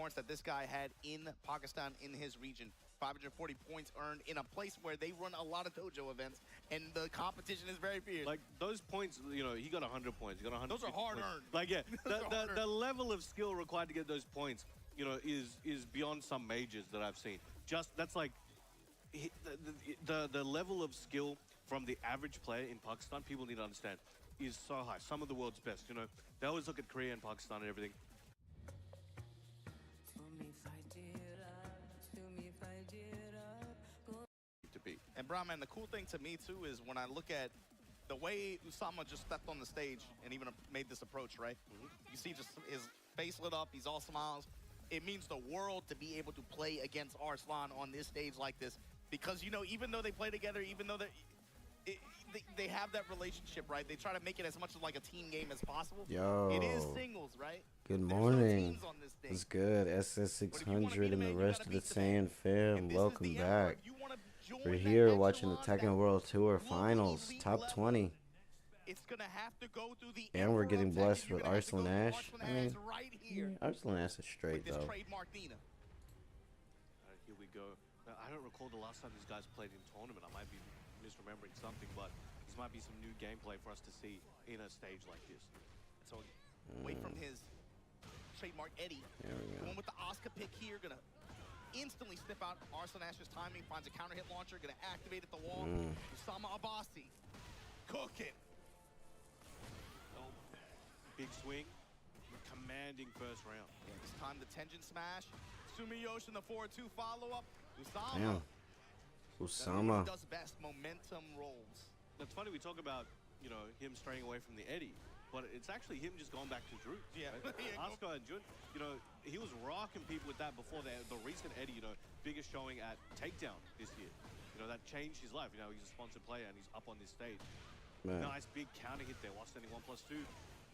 performance that this guy had in Pakistan, in his region. 540 points earned in a place where they run a lot of dojo events, and the competition is very fierce. Like, those points, you know, he got 100 points. He got 100. Those are hard earned. Like, yeah, the level of skill required to get those points, you know, is beyond some majors that I've seen. That's like the level of skill from the average player in Pakistan, people need to understand, is so high. Some of the world's best, you know. They always look at Korea and Pakistan and everything. To beat. And Brahman, the cool thing to me too is when I look at the way Usama just stepped on the stage and even made this approach, right? You see just his face lit up, he's all smiles. It means the world to be able to play against Arslan on this stage like this. Because, you know, even though they play together, even though they have that relationship, right? They try to make it as much of like a team game as possible. Yo. It is singles, right? Good There's morning. no teams on this thing. It's good. SS600 and the rest of the Saiyan fam. Welcome back. We're here watching the Tekken World Tour Finals, top 20. It's gonna have to go through the And we're getting blessed with Arslan Ash. Arslan I mean, right here. Arslan Ash is straight, With this though. trademark Nina. Here we go. Now, I don't recall the last time these guys played in tournament. I might be misremembering something, but this might be some new gameplay for us to see in a stage like this. So away from his trademark Eddie. There we go. Going with the Oscar pick here, gonna instantly snip out Arslan Ash's timing, finds a counter hit launcher, gonna activate at the wall. Usama Abbasi, cooking. Oh, big swing, commanding first round. Yeah, this time the Tenjin smash. Sumiyoshi in the 4-2 follow-up. Usama. Damn. Usama. Does best, momentum rolls. It's funny we talk about, you know, him straying away from the Eddie, but it's actually him just going back to Drew. Yeah. Right? Oscar and Jun, you know, he was rocking people with that before the recent Eddie, you know, biggest showing at Takedown this year. You know, that changed his life. You know, he's a sponsored player and he's up on this stage. Man. Nice big counter hit there while standing 1+2.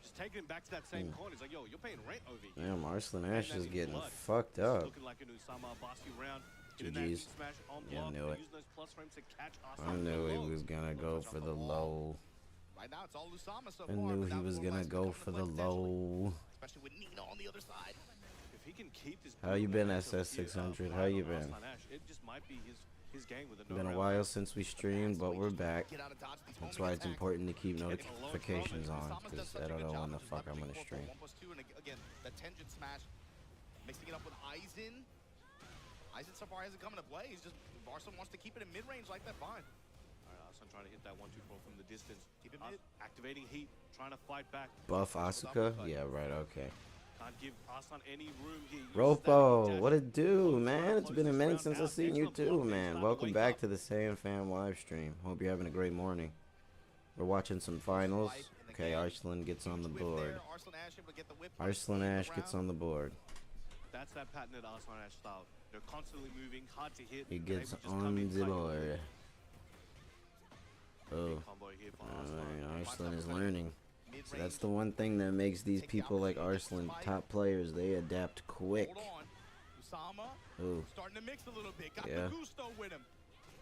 Just taking him back to that same corner. He's like, yo, you're paying rent over here. Damn, Arslan Ash And is then getting blood. fucked This is up. looking like an Usama Abbasi round. Getting that GG's. heat smash on Yeah, I block, knew it. using those plus frames to catch I Arslan knew he low. was gonna go for the low. Right now, it's all Usama so I far. knew but he now was the gonna Warlocks go become for the the play potentially, low. especially with Nina on the other side. If he can keep this. How you been, momentum SS600? here, How you on been? Arslan Ash, it just might be his game with a Been a no-round while round. since we streamed, but we're back. Get out of dodge these That's homing why it's attacks. important to keep Getting a low notifications throw, on, Usama's done because such I a don't good know job when the of just fuck I'm leveraging gonna core for stream. 1+2, and again, the Tenjin smash, mixing it up with Aizen. Aizen so far hasn't come into play. He's just, if Arslan wants to keep it in mid-range like that, fine. All right, Arslan trying to hit that 1-2 from the distance. Keep it mid. Activating heat, trying to fight back. Buff Asuka? Yeah, right, okay. Can't give Arslan any room here. Ropo, what it do, man? It's been a minute since I've seen you too, man. Welcome back to the Saiyan Fam live stream. Hope you're having a great morning. We're watching some finals. Okay, Arslan gets on the board. Arslan Ash gets on the board. That's that pattern at Arslan Ash style. They're constantly moving, hard to hit. He and gets able to just on come in, the cycle. board. Oh, Big combo here for Arslan. Arslan is learning. So that's the one thing that makes these people like Arslan top players. They adapt quick. Hold on. Usama Ooh. starting to mix a little bit. Got Yeah. the gusto with him.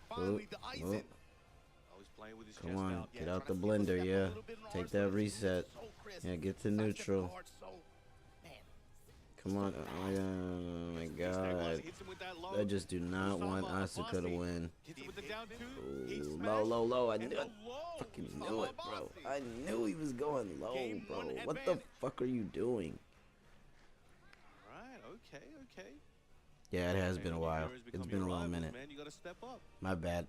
Finally, the Aizen. Always playing with his Come chest on, out. get out the blender, yeah. Take that reset. Yeah, get to neutral. Come on, oh my god. Hits him with that low. I just do not want Asuka to win. Hits him with the down two. Ooh, Heat low, smash. low, low. I And knew the it. low. Fucking knew Usama it, bro. Abbasi. I knew he was going low, Game bro. one What the advantage. fuck are you doing? Right, okay. Yeah, it has been a And while. heroes It's become been a your long rivals, minute. Man, you gotta step up. My bad.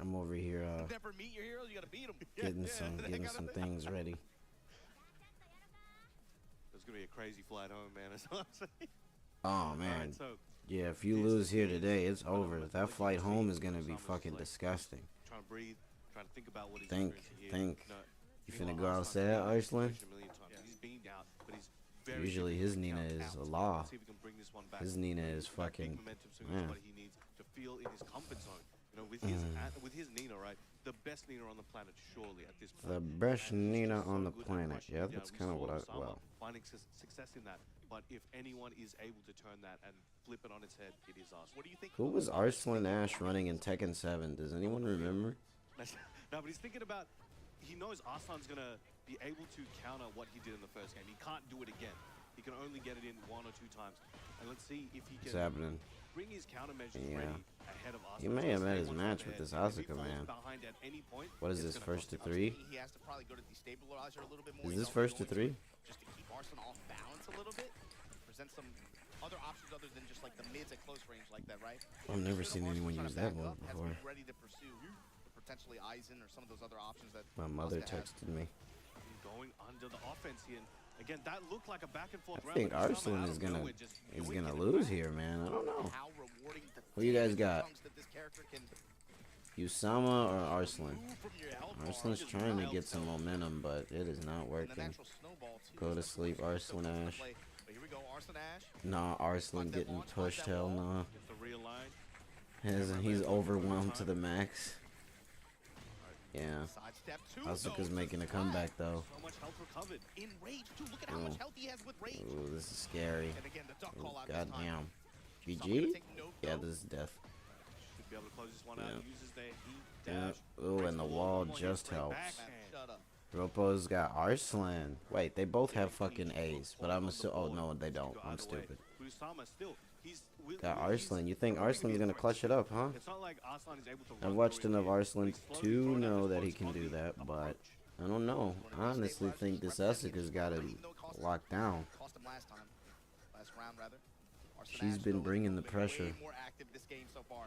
I'm over here Never meet your heroes, you gotta beat them. getting some things ready. It's gonna be a crazy flight home, man. That's all I'm saying. Oh All man. right, so Yeah, if you lose here today, it's over. That flight home is gonna be fucking disgusting. trying to breathe, trying to think about what he's Think. experiencing here. Think. No, You meanwhile, finna go Arslan's outside, been out of this Arslan? situation a million times. He's been out, but he's very Usually difficult his to Nina count is out. a law. Let's see if we can bring this one back. His Nina is That big fucking, momentum swing is man. what he needs to feel in his comfort zone. You know, with his Nina, right? The best Nina on the planet, surely at this point. The best And he's Nina just on so the good at planet. crushing Yeah, it. that's we kind of saw what I, Osama well. finding success in that. But if anyone is able to turn that and flip it on its head, it is us. What do you think? Who was Arslan Ash running in Tekken 7? Does anyone remember? No, but he's thinking about, he knows Arslan's going to be able to counter what he did in the first game. He can't do it again. he can only get it in 1 or 2 times. And let's see if he What's can happening? bring his countermeasures Yeah. ready ahead of Arslan. He may have So met stay his one match step with this ahead. If he Asuka, falls man. behind at any point, What is it's this, gonna first to cost him. 3? He has to probably go to destabilize her a little bit more. Is He's this also first to going 3? Just to keep Arslan off balance a little bit. Present some other options other than just like the mids at close range like that, right? I've never seen Arslan anyone trying use to that back move up, has before. been ready to pursue potentially Aizen or some of those other options that My mother Asuka has. texted me. Going under the offense here. Again, that looked like a back and forth I round. think but Usama Arslan out is of gonna nowhere just yoinking it lose back. here, man. I don't know. How rewarding the Who you guys damage got? chunks that this character can Usama or Arslan? move from your health bar. Arslan's Just trying to health get some cell. momentum, but it is not And the working. natural snowball, too, Go to especially sleep, when it comes to Arslan Ash. play. But here we go, Arslan Ash. Nah, Arslan Block that getting launch, block pushed. that Hell wall. nah. Gets the real line. He's overwhelmed to the max. Yeah. Sidestep two, Asuka's though, making a just comeback flat. though. So much health recovered. In rage, too. Look at how much health he has with rage. Ooh, this is scary. And again, the duck Ooh, call out this time. goddamn. Someone GG? gonna take note, Yeah, though. this is death. Should be able to close this one Yeah. out. Uses their heat Yeah. dash. Ooh, Breaks and the wall, wall one more hit, just straight helps. backhand. Man, shut up. Ropo's got Arslan. Wait, they both have fucking A's, but I'm assuming. Oh no, they don't. I'm stupid. Usama still, Got Arslan. You think Arslan's gonna clutch it up, huh? It's not like Arslan is able to I've run watched through it enough here. Arslan He's slowly to throwing out know this that he most can do obvious that, but approach. I don't know. I honestly think this Asuka's got it locked down. Cost him last time. Last round, rather. Arslan She's Ash, been though, bringing the been pressure. Way more active this game so far.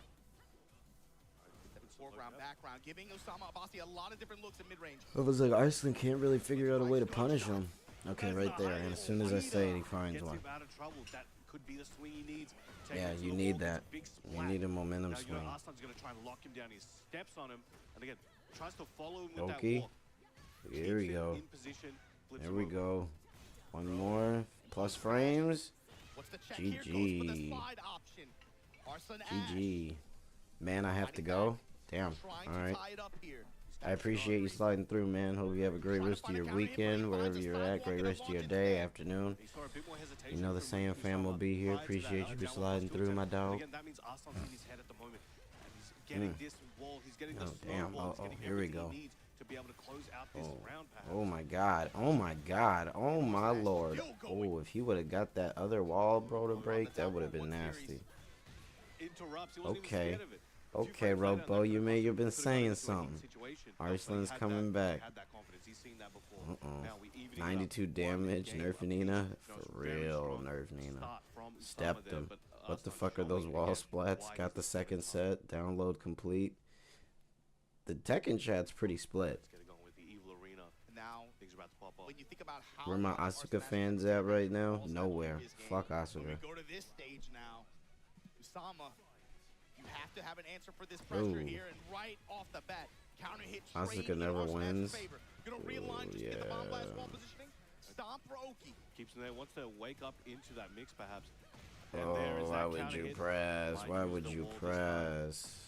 Foreground, background, giving Usama Abbasi a lot of different looks in mid-range. It was like Arslan can't really figure out a way to punish him. Okay, right there. And as soon as I say it, he finds Gets one. him out of trouble. That could be the swing he needs. Yeah, Take it to you the need wall, that. gets a big You splat. need a momentum Now, you know, swing. Arslan's going to try and lock him down. He steps on him. And again, tries to follow him with Okay. that walk. Here we Keeps him go. in position, flips There him we over. go. One more. Plus frames. What's the check here? Goes for the GG. slide option. Arslan Ash GG. Man, I have to go. Damn. trying All to right. tie it up here. I appreciate you sliding through, man. Hope you have a great rest of your weekend, wherever you're at. Great rest of your day, afternoon. He saw a bit more hesitation You know the from Saiyan fam will Usama be here. prior to that Appreciate you downward sliding skill through, tap. my And dog. again, that means Arslan's in his head at the moment. And he's getting this wall. He's getting the Oh, slow damn. wall. He's Oh, getting here we everything go. he needs to be able to close out this round, perhaps. Oh my god. Oh my god. Oh my lord. Oh, if he would have got that other wall, bro, to break, that would have been nasty. Interrupts. He wasn't even Okay. scared of it. Okay, Ropo, you've been saying something. Arslan's coming back. Uh-oh. 92 damage, Nerf Nina. For real, Nerf Nina. Stepped him. What the fuck are those wall splats? Got the second set. Download complete. The Tekken chat's pretty split. Now, when you think about how Where my much Asuka Arslan Ash fans can at take right the now? balls Nowhere. out of his game. Fuck When Asuka. we go to this stage now, Usama, you have to have an answer for this Ooh. pressure here, and right off the bat, counter hit Asuka straight in never Arslan Ash's wins. favor. Gonna realign, just get the bomb blast yeah. wall positioning. Stomp for Oki. Keeps him there. Wants to wake up into that mix, perhaps. And there is Oh, that why would counter you hit. press? Might Why use would the you wall this time. press?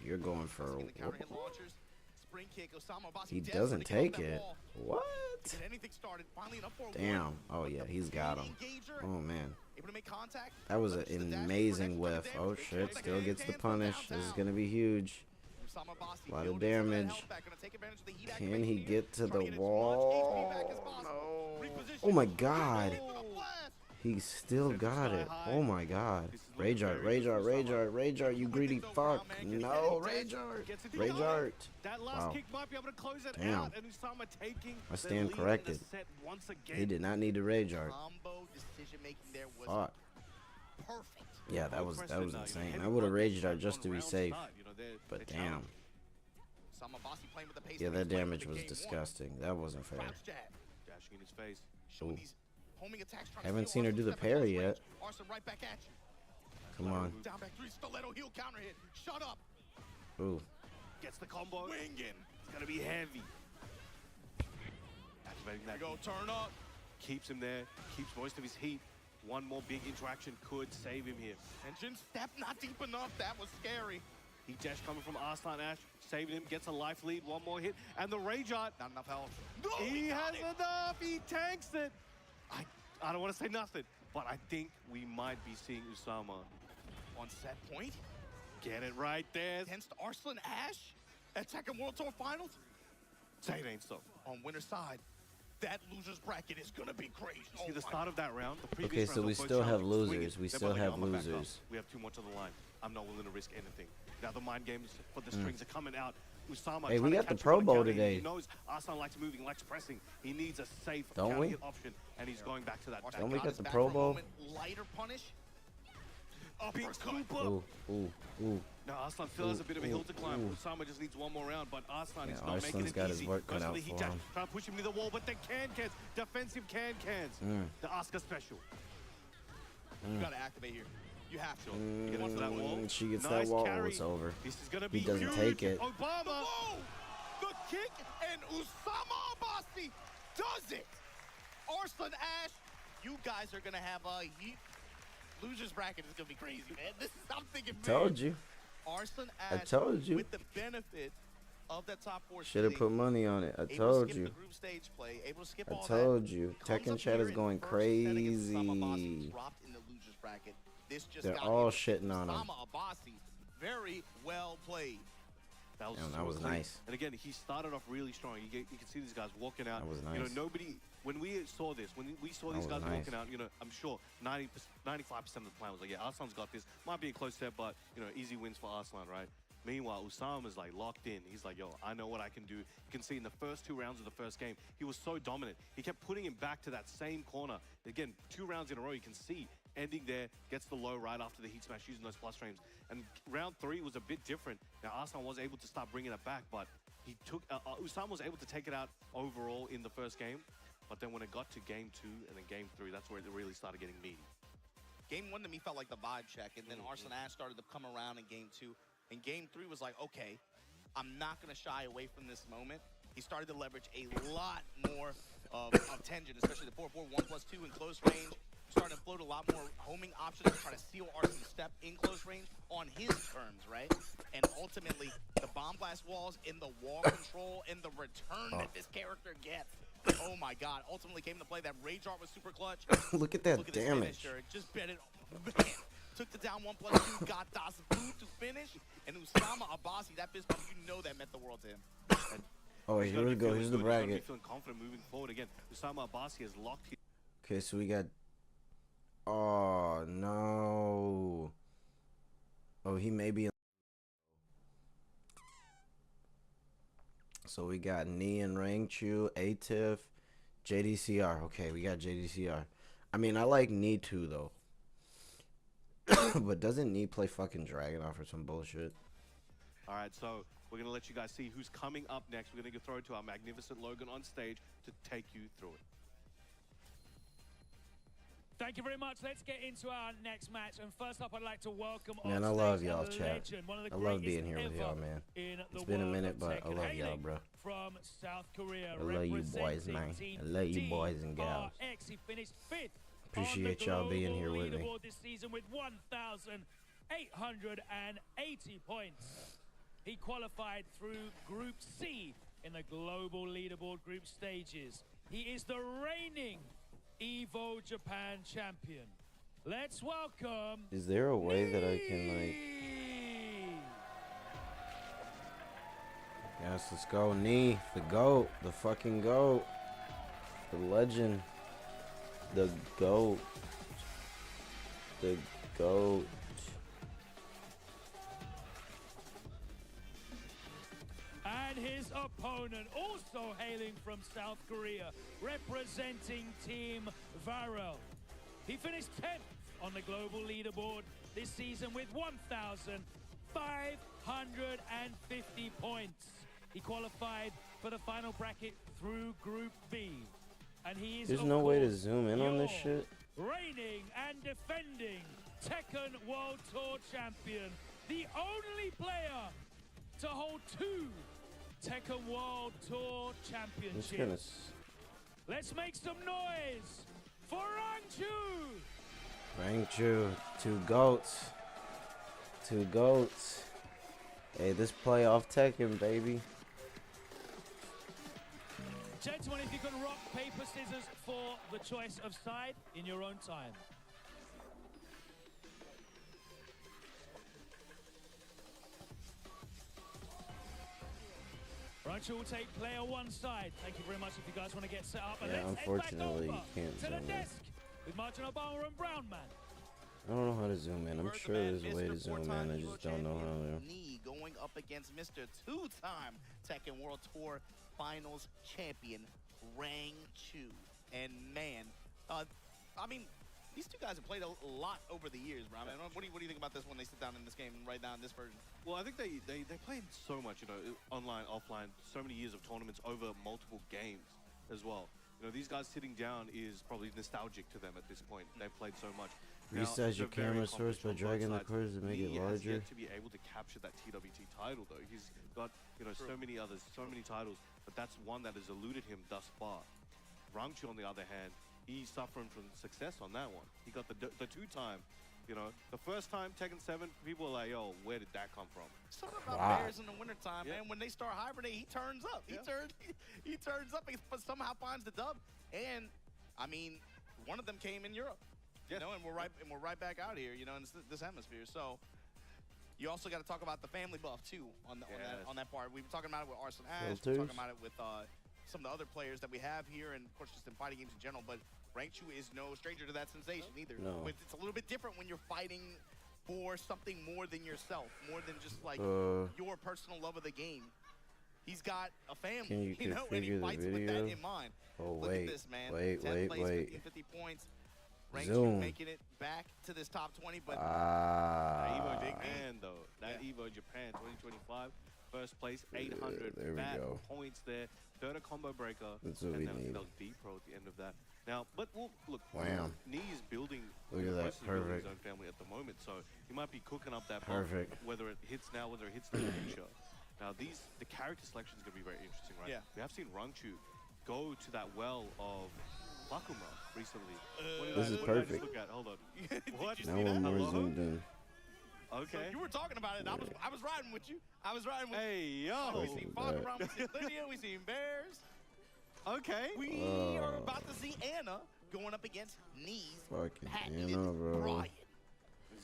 You're going for Getting the counter hit launchers. Spring kick, Usama Abbasi He desperate doesn't to get off take that it. wall. What? To get anything started, finally enough for a Damn. one. Oh But yeah, the he's got him. bleeding engager, Oh man. able to make contact. That was Leverage the an dash for amazing next whiff. damage. Oh Big shit, chance still to gets the hands from punish. This is downtown. gonna be huge. Usama Abbasi A lot of building some of that damage. health back, gonna take advantage of the heat Can activation he here. get to Trying the get as much HP back as wall? possible. No. Reposition. Oh my god. Ready for the blast. He still got it. Oh my god. This is Rage art, very rage good art, for rage Usama. art, rage art, you greedy fuck. No, rage art. Gets it Rage done. art. That last Wow. kick might be able to close it Damn. out, and Usama taking I the stand lead in the corrected. set once again. He did not need to rage art. Combo decision making there was Fuck. perfect. Yeah, that was Preston, insane. heavy I would have blood raged art on just to be round safe. start, you know, But they're damn. challenged. Usama Abbasi playing with the pace Yeah, of that his play damage in was game one. disgusting. That wasn't fair. Crouch jab. Dashing in his face. Showing Ooh. these homing attacks. trying to Haven't steal seen her Arslan do the step at close parry range. yet. Arslan right back at you. Come on. Down back three, stiletto heel counter hit. Shut up. Ooh. Gets the combo. Winging. It's gonna be heavy. Activating There that. you go, turn up. Keeps him there. Keeps most of his heat. One more big interaction could save him here. Tension step not deep enough. That was scary. He dash coming from Arslan Ash, saving him, gets a life lead, one more hit, and the rage art. Not enough health. No, He got has it. enough. He tanks it. I don't want to say nothing, but I think we might be seeing Usama On set point get it right there. against Arslan Ash at Tekken World Tour Finals. Say it ain't so. On winner's side, that loser's bracket is gonna be crazy. See the start of that round. The previous Okay, rounds so were we both still have challenging, losers. swinging. We They're still both like, have "I'm a backup. losers. We have too much on the line. I'm not willing to risk anything." Now the mind games for the strings are coming out. Usama Hey, we trying to got the catch Pro him on a Bowl counter. today. He knows Arslan likes moving, likes pressing. He needs a safe Don't counter we? hit option, and he's going back to that. Don't we back. got the Pro Bowl? Lighter punish. Big Cooper. Ooh, ooh. Now Arslan still has a bit of a hill to climb. ooh. Usama just needs one more round, but Arslan Yeah, is not making Arslan's it got easy. his work cut Goes out the heat for jack, him. trying to push him to the wall, but the can-cans, defensive can-cans. The Oscar special. You gotta activate here. You have to. Get into that wall. She gets Nice that wall. carry. It's over. This is gonna be He doesn't huge. take it. Obama. The kick, and Usama Abbasi does it. Arslan Ash, you guys are gonna have a losers bracket is gonna be crazy, man. This is I'm thinking. Told you. Arslan I Ash, told you. with the benefit of that top 4 Should have seeding, put money on it. I able to told skip you. the group stage play, able to skip I all told that, you. comes Tekken up chat here is in going first set against Usama Abbasi, crazy. dropped in the losers bracket. This just They're got all him. shitting on him. Usama Abbasi, very well played. That was, Damn, that so was clean. nice. And again, he started off really strong. You can see these guys walking out. That was You know, nice. nobody. When we saw this, when we saw these That was guys nice. walking out, you know, I'm sure 95% of the plan was like, yeah, Arslan's got this. Might be a close step, but you know, easy wins for Arslan, right? Meanwhile, Usama's like locked in. He's like, yo, I know what I can do. You can see in the first 2 rounds of the first game, he was so dominant. He kept putting him back to that same corner. Again, 2 rounds in a row, you can see ending there, gets the low right after the heat smash using those plus frames. And round 3 was a bit different. Now, Arslan was able to start bringing it back, but he took, Usama was able to take it out overall in the first game. But then when it got to game 2 and then game 3, that's where it really started getting meaty. Game 1 to me felt like the vibe check, and then Arslan Ash started to come around in game 2. And game 3 was like, okay, I'm not going to shy away from this moment. He started to leverage a lot more of Tenjin, especially the 4-4, 1+2 in close range. Starting to float a lot more homing options to try to steal Arslan's step in close range on his terms, right? And ultimately, the bomb blast walls in the wall control and the return that this character gets. Oh my god, ultimately came to play. That rage art was super clutch. Look at that Look at this damage. finisher. It just bet it. Man, took the down 1+2, got Das Blue to finish. And Usama Abbasi, that fist bump, you know that meant the world to him. And Oh, wait, he's here gotta we be go. feeling Here's the good. He's gotta be bracket. feeling confident moving forward again. Usama Abbasi has locked his Okay, so we got. Oh no. Oh, he may be. So we got Ni and Rangchu, Atif, JDCR. Okay, we got JDCR. I mean, I like Ni too though. But doesn't Ni play fucking Dragonoff or some bullshit? All right, so we're going to let you guys see who's coming up next. We're going to throw it to our magnificent Logan on stage to take you through it. Thank you very much. Let's get into our next match. And first up, I'd like to welcome Man, I on love stage y'all, a chat. legend, one of the I love greatest being here with y'all, ever man. in the It's been a world minute, of but I Tekken. love y'all, Hailing bro. From South Korea, I love you boys, man. representing I love you boys and gals. DRX. He finished 5th Appreciate on y'all the being here global with me. leaderboard this season with 1,880 points. He qualified through Group C in the global leaderboard group stages. He is the reigning EVO Japan champion. Let's welcome. Is there a way that I can like? Ni! Yes, let's go, Ni, the GOAT, the fucking GOAT, the legend, the GOAT, the GOAT. And his opponent, also hailing from South Korea, representing Team Varel. He finished 10th on the global leaderboard this season with 1,550 points. He qualified for the final bracket through Group B. And he is, There's of no way to course, zoom in on this your shit. reigning and defending Tekken World Tour champion, the only player to hold 2 Tekken World Tour It's championships. gonna. Let's make some noise for Rangchu! Rangchu, 2 GOATs, 2 GOATs. Hey, this playoff Tekken, baby. Gentlemen, if you can rock, paper, scissors for the choice of side in your own time. Rangchu much will take player one side. Thank you very much if you guys want to get set up. And Yeah, let's unfortunately, head you back can't over to zoom the in. desk with Martin Obama and Brown Man. I don't know how to zoom in. I'm Word the sure man, there's a way to Mr. zoom in. four-time I Evo just don't know how champion to. Knee going up against Mr. Two-time Tekken World Tour Finals champion Rang Chu. And man, I mean, these two guys have played a lot over the years, bro. I mean, what do you think about this when they sit down in this game and write down this version? Well, I think they played so much, you know, online, offline, so many years of tournaments over multiple games as well. You know, these guys sitting down is probably nostalgic to them at this point. They've played so much. Now, Resize your they're very camera source by accomplished on both dragging the sides. corners to make it He has larger. yet to be able to capture that TWT title, though. He's got, you know, so many others, so many titles, but that's one that has eluded him thus far. Rangchu, on the other hand, he's suffering from success on that one. He got the two-time, you know, the first time Tekken 7, people were like, yo, where did that come from? Something about Wow. bears in the wintertime, man. When they start hibernating, he turns up. He turns up, but somehow finds the dub. And I mean, one of them came in Europe, you know, and we're right back out here, you know, in this hemisphere. So you also got to talk about the family buff too on that part. We were talking about it with Arson Ash. We were talking about it with some of the other players that we have here, and of course just in fighting games in general. But Rangchu is no stranger to that sensation either. No. But it's a little bit different when you're fighting for something more than yourself, more than just like your personal love of the game. He's got a family, Can you know, and he configure the fights with that video? in mind. Oh, Look wait, at this, man. wait, 10th place, wait. 50 points. Zoom. Rangchu making it back to this top 20, but That Evo big Japan, though. That Evo Japan 2025. First place, 800 there we fat go. points there. Third a combo breaker. That's what and we then need. they'll D-Pro at the end of that. Now, but well, look, Wham. Knee is building, Look at that, Wes is building perfect. his own family at the moment, so he might be cooking up that Perfect. bomb, whether it hits now, whether it hits in the future. Now, the character selection is going to be very interesting, right? Yeah. We have seen Rangchu go to that well of Bakuma recently. This is what did I just perfect. look at? Hold on. Did What? you Now see that? I'm more Hello? zoomed in. Okay. So you were talking about it. I was riding with you. I was riding with Hey, you. yo. We seen Foggerun, we seen Lydia, we seen Bears. Okay. We are about to see Anna going up against Knees. Fucking patented Anna, bro. Brian.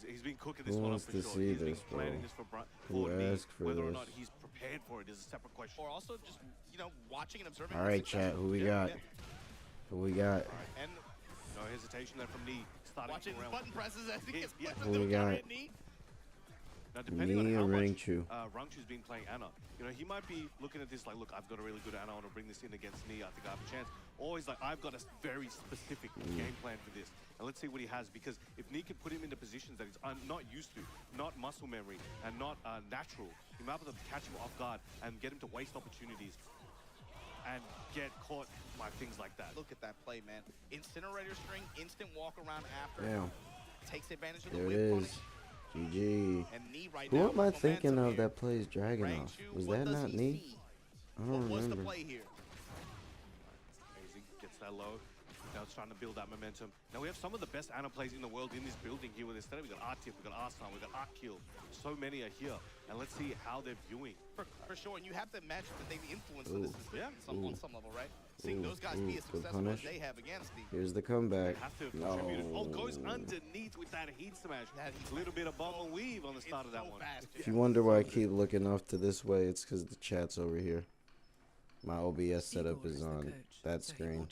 He's been cooking Who this one up wants for to sure. see He's been this, bro? planning this for Who me. asked for Whether or this? not he's prepared for it is a separate question. Or also just, you know, watching and observing. All the right, success. chat. Who we Yeah, got? yeah. Who we got? And No hesitation there from Knee. Starting watching from his round button presses as he gets Yeah. flipped Who into we a counter got? at Knee. Now, depending Me on or how much Rangchu? Rangchu's been playing Anna, you know, he might be looking at this like, look, I've got a really good Anna. I want to bring this in against Knee. I think I have a chance. Or he's like, I've got a very specific game plan for this. And let's see what he has. Because if Knee can put him into positions that he's not used to, not muscle memory, and not natural, he might be able to catch him off guard and get him to waste opportunities and get caught by things like that. Look at that play, man. Incinerator string, instant walk around after. Damn. Takes advantage of the There it whip is. punish. GG. And Knee right Who now. am I with thinking momentum of here. that plays Dragon off? Rangchu, Was what that does not he me? see? I What don't was the remember. play here? Amazing, gets that low. Now it's trying to build that momentum. Now we have some of the best Ana plays in the world in this building here with this. We got Artif, we got Arsan, we got Arkil. So many are here. And let's see how they're viewing. For sure, and you have to imagine that they've influenced this Yeah. on some level, right? Seeing those guys be as good successful as punish. they have against the Here's the comeback. Have to have No. contributed. Oh, goes underneath with that heat smash. A little bit of bomb and weave on the start of that one. If you wonder why I keep looking off to this way, it's because the chat's over here. My OBS setup is on that screen,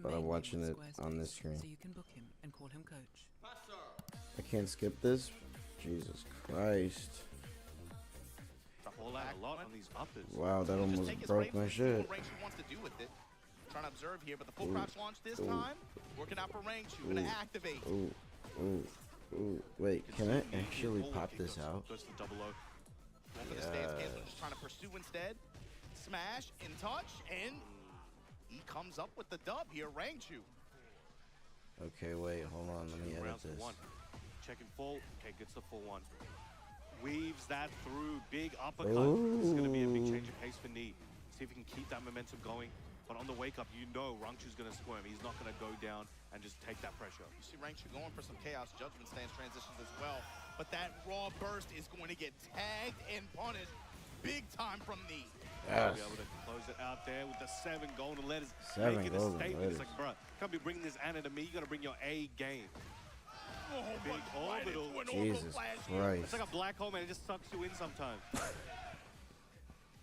but I'm watching it on this screen. So you can book him and call him coach. I can't skip this? Jesus Christ. All out a lot on these uppers. Wow, that Just almost take his broke range my and see shit. what Rangchu wants to do with it. Trying to observe here, but the full crouch launch this time. Working out for Rangchu. Gonna activate. Ooh, ooh, ooh. Wait, can I actually pop this out? Goes to double O. Going for the stance cancel, just trying to pursue instead. Smash, in touch, and he comes up with the dub here, Rangchu. Okay, wait, hold on, let me edit Rounds for this. one. Checking full. Okay, gets the full one. Weaves that through. Big uppercut. This is going to be a big change of pace for Knee. See if he can keep that momentum going. But on the wake up, you know Rangchu's going to squirm. He's not going to go down and just take that pressure. You see Rangchu going for some Chaos Judgment stance transitions as well. But that raw burst is going to get tagged and punished big time from Knee. Yes. Be able to close it out there with the 7 golden letters. 7 making golden a statement. letters. It's like, bro, can't be bringing this Anna to me. You got to bring your A game. Oh, Big but right orbital. into an orbital Jesus flash here. Christ. It's like a black hole, man. It just sucks you in sometimes.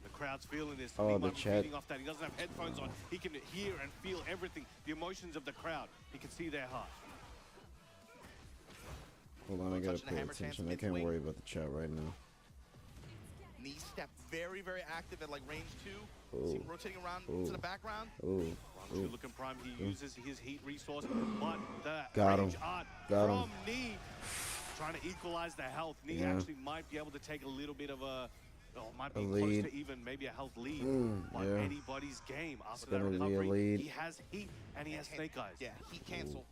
The crowd's feeling this. Oh, He the might be chat. feeding off that. He doesn't have headphones on. He can hear and feel everything, the emotions of the crowd. He can see their heart. Hold on, I gotta Touching the pay hammer chance attention. I against can't Wing. worry about the chat right now. Knee step very, very active at like range 2. Ooh. See him rotating around Ooh. to the background. Ooh. Rangchu looking prime. He uses his heat resource, but the Got him. range art Got him. from Knee trying to equalize the health. Knee Yeah. actually might be able to take a little bit of a, might be A close lead. to even maybe a health lead. But yeah. anybody's game after It's that gonna be a recovery. lead. He has heat and he has snake eyes. Yeah, he canceled.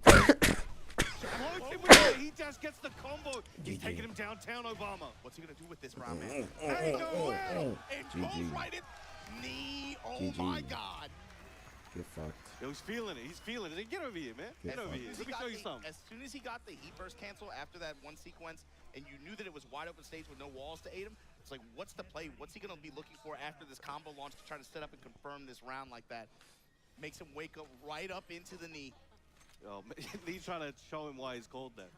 Floats him with it. He just gets the combo. He's taking him downtown, Obama. What's he gonna do with this round, man? Hey, go well. It GG. goes right in. Knee. Oh GG. my God. Get fucked. Yo, he's feeling it. He's feeling it. Get over here, man. Get over here. Let me show you something. As soon as he got the heat burst cancel after that one sequence, and you knew that it was wide open stage with no walls to aid him, it's like, what's the play? What's he gonna be looking for after this combo launch to try to set up and confirm this round like that? Makes him wake up right up into the knee. He's trying to show him why he's called that.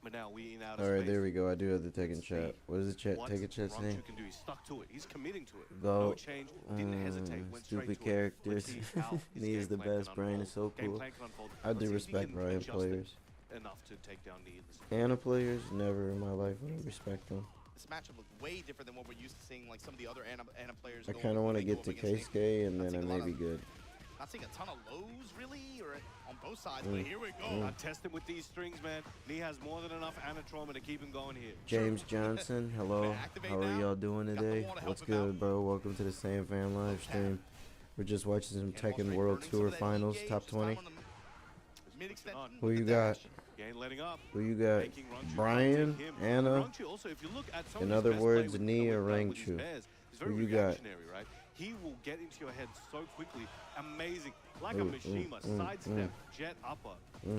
But now we in outer All right, space. there we go. I do have the Tekken chat. What is the chat? What Tekken chat's name? Rangchu can do, he's stuck to it. He's committing to it. Go. No change. Didn't hesitate. Went straight Stupid to characters. It. Let's see how his Knee is game the plan best. can Brain unfold. is so Game cool. plan can unfold. I Let's do see if he respect can Riot adjust it players. enough to take down Knee in this. Anna players, never in my life would I respect them. This matchup looked way different than what we're used to seeing, like some of the other Anna players. I go kind of when want to they get go to up against Nick. Keisuke, and Not then I seeing a may lot be of- good. Not seeing a ton of lows, really, or on both sides, but here we go. Not testing with these strings, man. Knee has more than enough Anna trauma to keep him going here. James Johnson, hello. Activate How are now. y'all doing Got the today? wall to help What's him out. good, bro? Welcome to the Same Fan live stream. We're just watching some Cannonball Tekken straight, World burning some Tour of that heat Finals, gauge, top just time 20. on the mid-extension On. Who with you the got? dash. He ain't letting up. Who you got? Making Rangchu Brian, take him. Anna. Rangchu also, if you look at some In of his other best words, play Knee or with his Rangchu? bears, he's very Who you got? reactionary, right? He will get into your head so quickly. Amazing. Like a Mishima, sidestep, jet upper,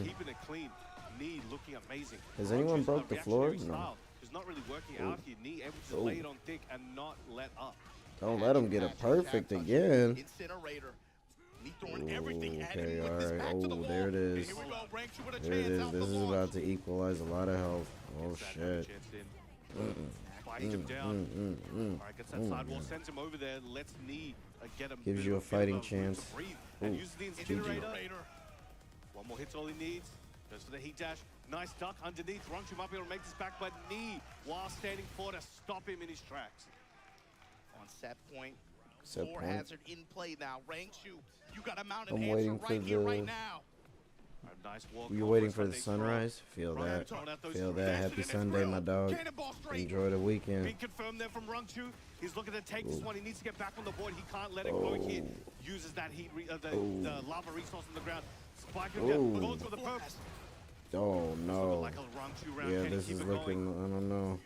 keeping it clean. Knee looking amazing. Has anyone Rangchu's broke a the floor? reactionary No. style. He's not really working out here. Knee able to lay it on thick and not let up. Don't let him get a perfect again. Incinerator. Knee throwing everything at Okay, him with this alright. back to the Oh, wall. there it And is. here we go. Rangchu with a There it chance is. out This the is launch. about to equalize a lot of health. Oh, Gets that shit. chance in. Fighting him down. All right, gets that sidewall, sends him over there, lets Knee get him. Gives bit you of a fighting room chance. to breathe, and Ooh, uses the GG. incinerator. One more hit's all he needs. Goes for the heat dash. Nice duck underneath. Rangchu might be able to make this back, but Knee, while standing for to stop him in his tracks. On set point. Set Floor point. hazard in play now. Rangchu, you got to mount an I'm answer waiting for right here, the- right now. A nice walk. You over waiting his for the front, they throw. sunrise? Feel Ryan that. throwing out those Feel three. that. Dancing Happy in his Sunday, my dog. Cannonball straight. Enjoy the weekend. Big confirm there from Rangchu. He's looking to take this one. He needs to get back on the board. He can't let it go here. Uses that heat, the lava resource on the ground. Spike him down. Goes for the purpose. Oh, no. Like a Rangchu round. Yeah, Can he this keep is it looking, going? I don't know.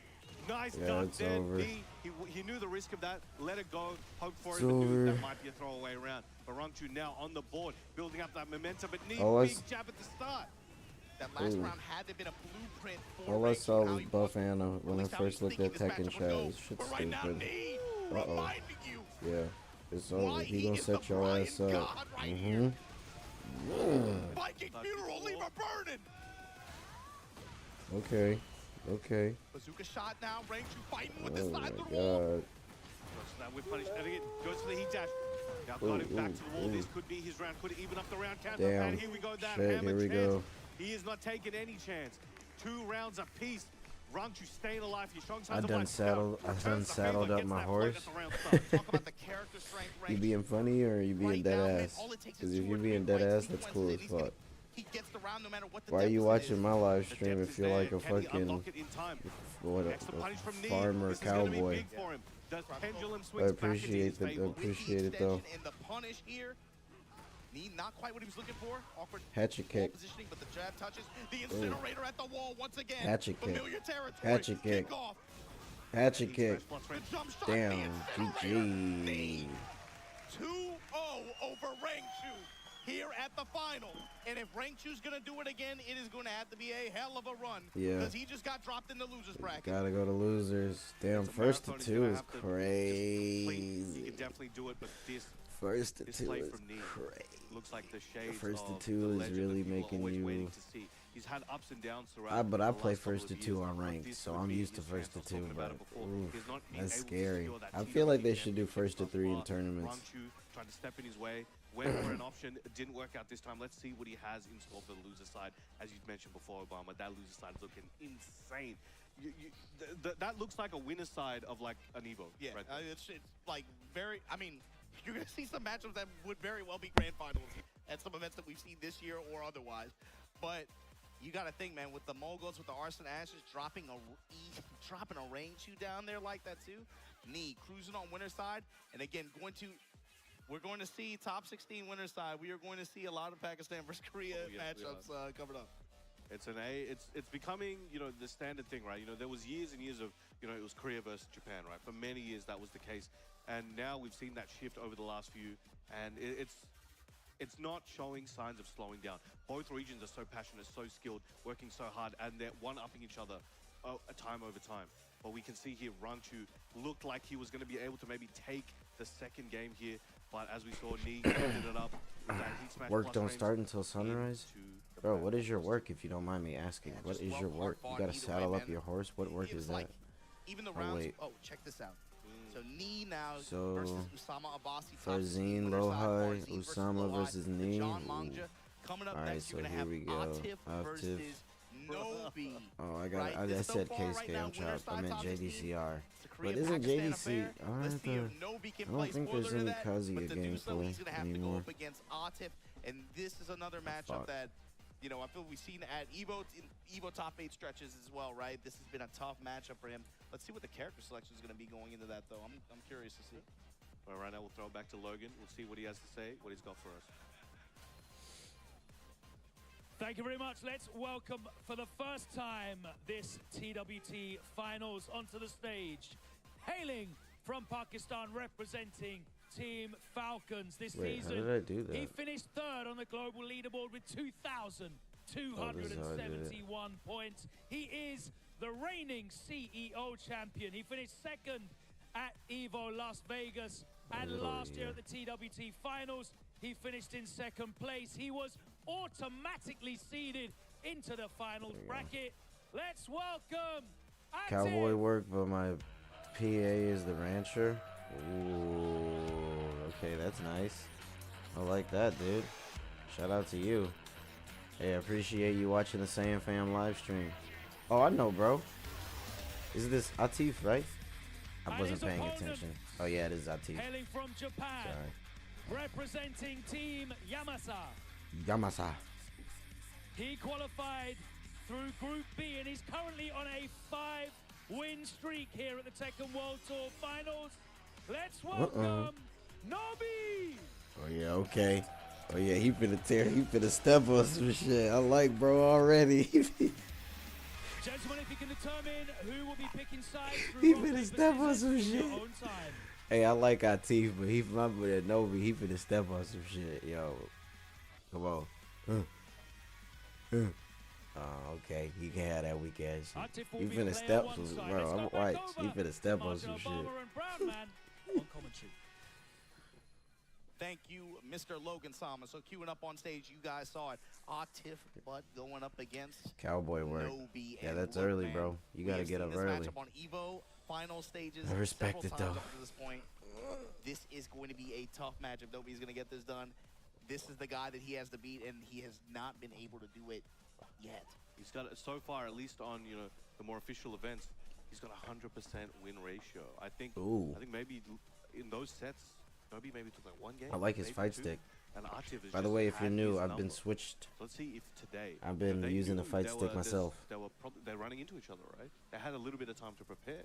Nice Yeah, duck it's there. over. He knew the risk of that. Let it go. Hope for It's it. But knew over. that might be a throwaway round. But Rangchu now on the board, building up that momentum. But Knee, All I big s- jab at the start. That last Ooh. round had to have been a blueprint for All I Rangchu, saw how was he Buff wants- Anna at when I least how he's first looked thinking at this Tekken matchup chat. would go. This shit's But right now, stupid. Knee Uh-oh. reminding you Yeah, it's why over. He gonna is the set your ass Brian up. God right here. Mm-hmm. Viking funeral, leave her burning. Okay, okay. Bazooka shot now. Rangchu fighting with the Oh my side of the wall. god. Goes for that whip punish. And again, goes for the heat dash. Now Ooh, got him back ooh, to the wall. ooh. This could be his round. Could it even up the round count? Damn. And here we go. That Shit, hammer here we chance. go. He is not taking any chance. 2 rounds apiece. Rangchu staying alive. He's showing I signs of done life. saddled- Now, I returns done the saddled favor, up gets my that point horse. at the round start. Talk about the character strength. You Rangchu. being funny or you being Right dead now, man, ass? all it takes Because is if 2 you're or being 3 dead right ass, that's cool sequences, as and he's gonna- fuck. He gets the round no matter what the Why are you deficit watching is. my live The stream depth if is you're there. like a Can he fucking unlock it in time? what Extra punch from Knee. farmer This is gonna be cowboy? big for him. Does pendulum I swings back into his appreciate the favor. appreciate it With the though. extension and the punish here. Knee not quite what he was looking for. Awkward Hatchet wall kick. positioning, but the jab touches. The incinerator at the wall once again. Hatchet kick. Familiar territory. Hatchet kick. Kickoff. Hatchet kick. Plus The range. jump shot. Damn, The incinerator. Knee. GG. 2-0 over Rangchu here at the final. And if Rangchu's going to do it again, it is going to have to be a hell of a run. Yeah. Because he just got dropped in the loser's bracket. Gotta go to losers. Damn, It's a first to marathon. He's 2 gonna is have to just complete. He crazy. can definitely do it, but this First to this 2 play is from Knee crazy. looks like the shades First to of 2 the is legend really that people are making always you waiting to see. He's had ups and downs throughout. But I the play last couple first to of two years. on ranked, This so would I'm be used to his first to chance. I was two. talking about But it before. oof, He's not being that's able to scary. secure that I feel like they TWT should do first to thus three in far. tournaments. Rangchu tried to step in his way, went for an option, it didn't work out this time. Let's see what he has in store for the loser side. As you mentioned before, Obama, that loser side is looking insane. That looks like a winner side of like an Evo. Yeah, right it's like very. I mean, you're gonna see some matchups that would very well be grand finals at some events that we've seen this year or otherwise. But you got to think, man, with the Moguls, with the Arson Ashes dropping a range shoe down there like that too. Knee cruising on winner side, and again we're going to see top 16 winner side. We are going to see a lot of Pakistan versus Korea matchups covered up. It's it's becoming, you know, the standard thing, right? You know, there was years and years of, you know, it was Korea versus Japan, right? For many years that was the case, and now we've seen that shift over the last few, and it's not showing signs of slowing down. Both regions are so passionate, so skilled, working so hard, and they're one-upping each other time over time. But we can see here, Rangchu looked like he was going to be able to maybe take the second game here, but as we saw, Knee ended it up with that heat smash. Work plus don't frames start until sunrise. into the Bro, back. what is your work, if you don't mind me asking? Yeah, What just is your well work? You fought gotta either saddle way, up man. your horse? What work It was is that? like, even the Oh, rounds. wait. Oh, check this out. So Knee now So, versus Usama Abbasi. top 16 Farzeen winner side, Lohai, Farzeen versus Usama Lohai, versus the Knee. John Ooh. Mangja. Coming up Alright, next, so you're gonna here have we go. Atif Atif. versus Nobi. Oh, I Right, I this so said far K right scale now, winner chop. I side meant top 16. JDCR. It's a But Korean isn't Pakistan JDC? affair. Let's see if Nobi I can don't play think there's spoiler to any that. Kazuya But to do so, gameplay he's gonna have to go anymore. up against Atif, and this is another matchup fuck. that, you know, I feel we've seen at Evo top 8 stretches as well, right? This has been a tough matchup for him. Let's see what the character selection is going to be going into that, though. I'm curious to see. All right, now we'll throw it back to Logan. We'll see what he has to say, what he's got for us. Thank you very much. Let's welcome for the first time this TWT Finals onto the stage. Hailing from Pakistan, representing Team Falcons this Wait, how season. did I do that? He finished third on the global leaderboard with 2,271 points. He is the reigning CEO champion. He finished second at Evo Las Vegas, and last year at the TWT Finals, he finished in second place. He was automatically seeded into the finals bracket. Let's welcome Atif. Cowboy work, but my PA is the rancher. Ooh, okay, that's nice. I like that, dude. Shout out to you. Hey, I appreciate you watching the Saiyan Fam live stream. Oh, I know, bro. Is this Atif, right? I And wasn't his paying opponent, attention. Oh, yeah, it is Atif. Hailing from Japan, Sorry. representing Team Yamasa. Yamasa. He qualified through Group B, and he's currently on a 5-win streak here at the Tekken World Tour Finals. Let's welcome Nobi! Oh, yeah, okay. Oh, yeah, he finna step on some shit. I like bro already. Gentlemen, if you can determine who will be picking sides through He rock, finna paper, step on scissors some in your shit. own time. Hey, I like Atif, but he remember that Novi. He finna step on some shit, yo. Come on. Oh, okay. He can have that weak ass shit. Atif will He be finna player step one some, side. bro. Let's go I'm back white. over He finna step on Marshall some shit. Obama and Brownman on commentary. Thank you, Mr. Logan Sama. So queuing up on stage, you guys saw it. Atif, but going up against Cowboy work. Nobi. Yeah, And that's look, early, man, bro. You we gotta have get seen up this early. matchup on Evo final stages I respect several it, times though. up to this point. This is going to be a tough matchup. Nobi's going to get this done. This is the guy that he has to beat, and he has not been able to do it yet. He's got, so far, at least on, you know, the more official events, he's got a 100% win ratio. I think maybe in those sets, Nobi maybe took like one game. I like his maybe fight two, stick. And Atif has By the just way, if you're had new, his I've been number. switched. So let's see if today I've been they using the knew fight they stick were- myself. They're running into each other, right? They had a little bit of time to prepare.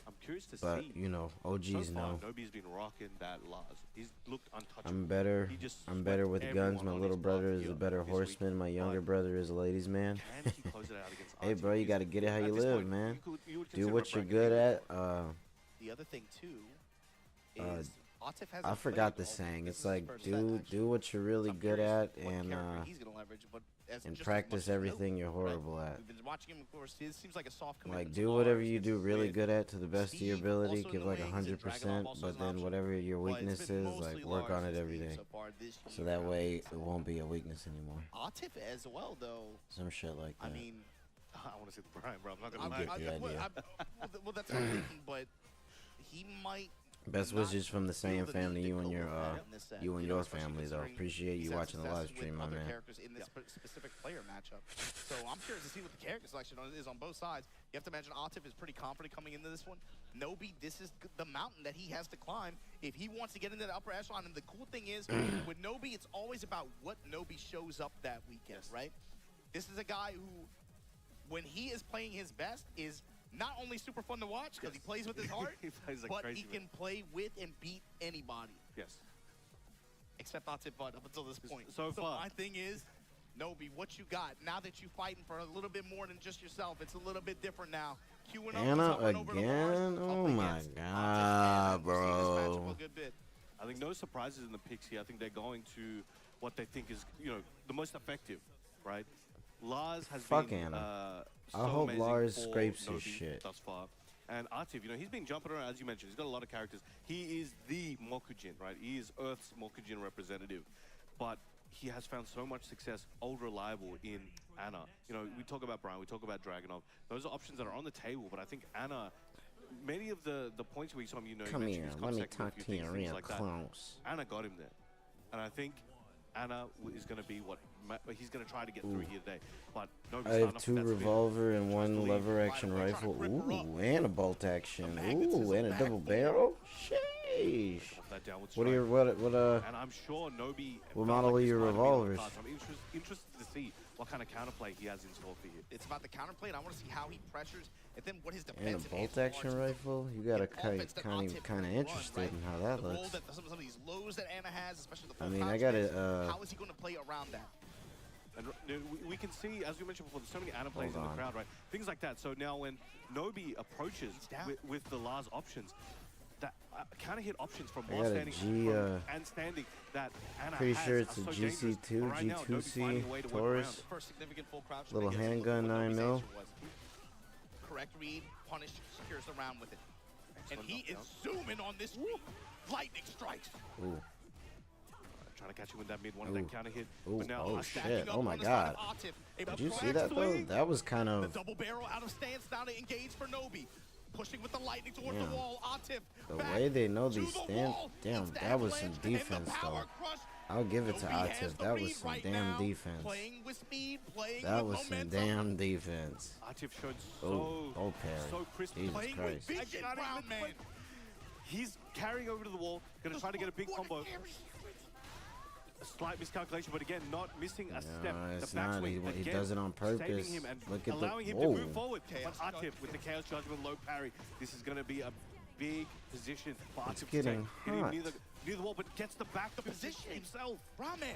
I'm curious to But, see. you know, So OGs far, know. Nobi's been rocking that Laz. He's looked untouchable. I'm better. He just I'm better with swept guns. My everyone on little his brother path is a here better this week. horseman. My younger But brother is a ladies' man. can he close it out against Hey, Atif? bro, you Because gotta get it how at you this live, point, man. you would Do consider what a you're bracket good favorite. at. The other thing, too, Uh, is Atif hasn't I forgot played the well. saying. This It's is his like first set, do actually. what you're really I'm good curious at what and character he's gonna leverage, but just as practice much as everything Nobi, you're horrible at. We've been watching him, of course. He seems like a soft commitment. Like to do whatever Lars, you do gets really with good at to the best of your Steve, ability. also Give like annoying. He's in Dragunov, 100%, also but is an then option. whatever your But it's been weakness is, mostly like work on Lars it and every Steve day. so far this So year. that way it won't be a weakness anymore. Atif as well, though. Some shit like that. I mean, I want to see the prime, bro. I'm not You gonna lie. get the idea. well, that's what I'm thinking, but he might. Best not wishes from the feel Saiyan the family, need you to and go your with that in this set, you and you know, your especially family though. considering Appreciate he's you had watching the live success stream, with my other man. characters in this specific player matchup. So I'm curious to see what the character selection is on both sides. You have to imagine Atif is pretty confident coming into this one. Nobi, this is the mountain that he has to climb if he wants to get into the upper echelon. And the cool thing is, with Nobi, it's always about what Nobi shows up that weekend, right? This is a guy who, when he is playing his best, is not only super fun to watch because he plays with his heart, He plays like but crazy, he can play with and beat anybody. Yes. Except Atif Bud up until this point. So far. my thing is, Nobi, what you got? Now that you're fighting for a little bit more than just yourself, it's a little bit different now. Queuing up, Anna hopping over to Lars, again? up Oh my against Atif, god, and we've seen this matchup bro. a good bit. I think no surprises in the picks here. I think they're going to what they think is, the most effective, right? Lars has Fuck been Anna. so I hope amazing Lars for scrapes his Nobi shit. thus far. And Atif, he's been jumping around, as you mentioned. He's got a lot of characters. He is the Mokujin, right? He is Earth's Mokujin representative. But he has found so much success, old reliable in Anna. We talk about Brian, we talk about Dragunov. Those are options that are on the table, but I think Anna, many of the points where you saw him, Come you here, mentioned his let me contact and a talk few to you things real like that. close. Anna got him there. And I think Anna is going to be he's going to try to get through here today. But Nobi's I have 2 revolver and 1 lever action rifle. Ooh, and a bolt action. Ooh, and a double barrel. Sheesh. What are your And I'm sure Nobi. What felt model like are this your might have been on the revolvers? cards. I'm interested to see what kind of counterplay he has in store for you. It's about the counterplay, and I want to see how he pressures, and then what his and a defensive bolt answer action are. rifle? You gotta kind Offense that of Atif can run, interested right? in how that The role looks. that some of these lows that Anna has, especially the I full mean, I crouch gotta, stance, how is he going to play around that? And we can see, as we mentioned before, there's so many Anna plays in Hold the on. crowd, right? Things like that. So now when Nobi approaches down. with the Lars options, that counter hit options from I while got a standing G, and standing that Anna pretty has sure it's are a so dangerous. GC2, But right now, Nobi's finding a way to work around Taurus. it. First significant full crouch. Little I guess, look handgun, what 9 Nobi's mil. answer was. Correct read, punish, secures the round with it. And he is zooming on this read. Lightning strikes. Ooh, Trying to catch you with that mid one, that counter hit. ooh, But now oh Atif- shit, oh my god. Did you see that though? That was kind The of, double barrel out of stance now to engage for Nobi. Pushing with the lightning towards Damn. the wall. Atif the back way they know to these the stand. wall. Damn, It's the that was some avalanche and the defense though. power crush. I'll give it to Nobi has Atif. the That was read some right damn now, defense. Playing with speed, playing That with was some momentum. damn defense. Atif showed Oh parry. so crisp. Jesus Playing Christ. with vision, I can't Brown even man. play. He's carrying over to the wall, going to try to get a big combo. A slight miscalculation, but again, not missing a step. it's The not. backswing, He again, does it on purpose. saving him and Look at allowing the. him to Whoa. move forward. Chaos But Atif Judgment. with the Chaos Judgment low parry, this is going to be a big position for It's Atif to take. getting Hitting hot. near the wall, but gets the back Position himself. Brown man.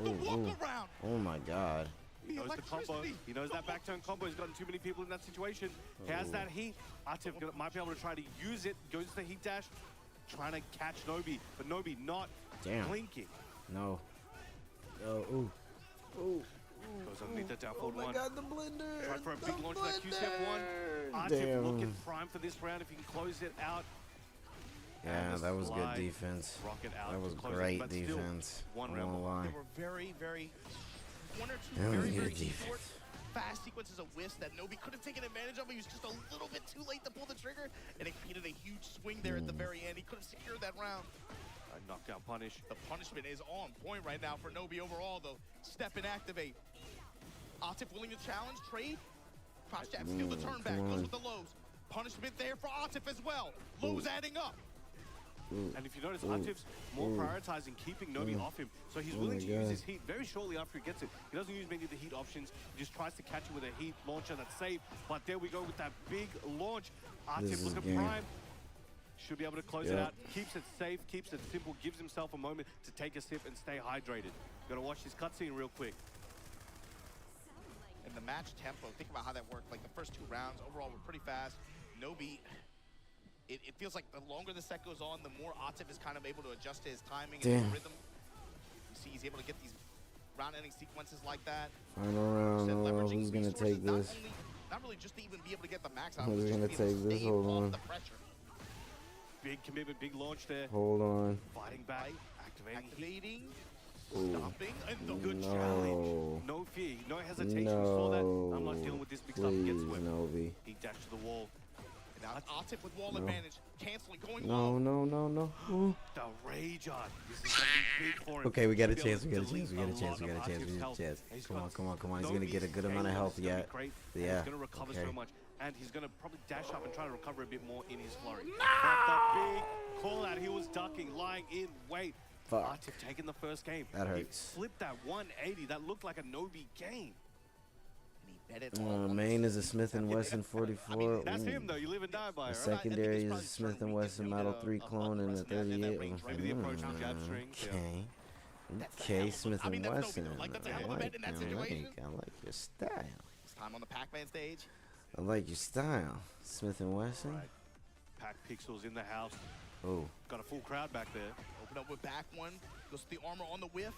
The Ooh, walk ooh. around. Oh my god. He knows the combo. He knows that back turn combo. He's gotten too many people in that situation. He has that heat. Atif might be able to try to use it. Goes to the heat dash, trying to catch Nobi, but Nobi not Damn. blinking. No. Oh, ooh. Ooh. Goes underneath that down Oh forward my one. god, the blender. Tried for a big The launch to that Q-step one. Atif Damn. looking prime for this round if he can close it out. Yeah, And the that was good slide, defense. rocket out That was to close it, great but still defense. one I round won't behind. lie. There were very one or two That was very, good very defense. short, fast sequences of whiffs that Nobi could have taken advantage of. He was just a little bit too late to pull the trigger, and it created a huge swing there at the very end. He could have secured that round. A knockdown punish. The punishment is on point right now for Nobi overall, though. Step and activate. Atif willing to challenge, trade. Crouch jab, steal the turn back, come goes on. with the lows. Punishment there for Atif as well. Lows adding up. And if you notice, Atif's more prioritizing keeping Nobi off him. So he's willing to use his heat very shortly after he gets it. He doesn't use many of the heat options. He just tries to catch him with a heat launcher that's safe. But there we go with that big launch. This Atif is looking game. prime. Should be able to close it Yep. out. Keeps it safe, keeps it simple, gives himself a moment to take a sip and stay hydrated. Gotta watch this cutscene real quick. And the match tempo, think about how that worked. Like the first 2 rounds overall were pretty fast. Nobi it feels like the longer the set goes on, the more Atif is kind of able to adjust to his timing Damn. and his rhythm. You see he's able to get these round-ending sequences like that. Final round. Oh, Leveraging who's gonna resources, take this? not really just to even be able to get the max out. Who's but gonna just to be able take to this? stave Hold off on. the pressure. Big commitment, big launch there. Hold on. Fighting back, activating. Ooh. Stopping, and the Good No. challenge. No fear, no hesitation. Saw that. I'm not dealing with this big stuff. Please, Gets swept. Novi. He dashed to the wall. now Atif with wall No. advantage, canceling, going No, low. no, no, no. Ooh. The rage art. This is something big for him. Okay, we got a He'll be able chance. We got a to chance. We delete got a chance. We lot got a of chance. We Atif's got health. a chance. He's Come on, got come on, come on. He's no gonna get a good amount of scale. health It's gonna be yet. great, and Yeah. He's gonna recover Okay. so much, and he's gonna probably dash up and try to recover a bit more in his flurry. But the big call out, he was ducking, lying in wait. Fuck. Atif taking the first game. That He hurts. flipped that 180. That looked like a Nobi game. And he bet it all on Main the is a Smith & Wesson 44. That's Ooh. him though. You live and die by The it, right? secondary he's is probably Smith & trying to Wesson recreate Model a 3 clone and a wrestling in that 38. range, right? Maybe the approach from jab string, yeah. Okay. That's a Okay, hell of a- Smith I mean, & that's no big Wesson. deal. Like, that's a I hell of a bet in that like situation. your style. It's time on the Pac-Man stage. I like your style. Smith & Wesson. Right. Pack Pixels in the house. Oh. Got a full crowd back there. Open up with back one. Goes to the armor on the whiff.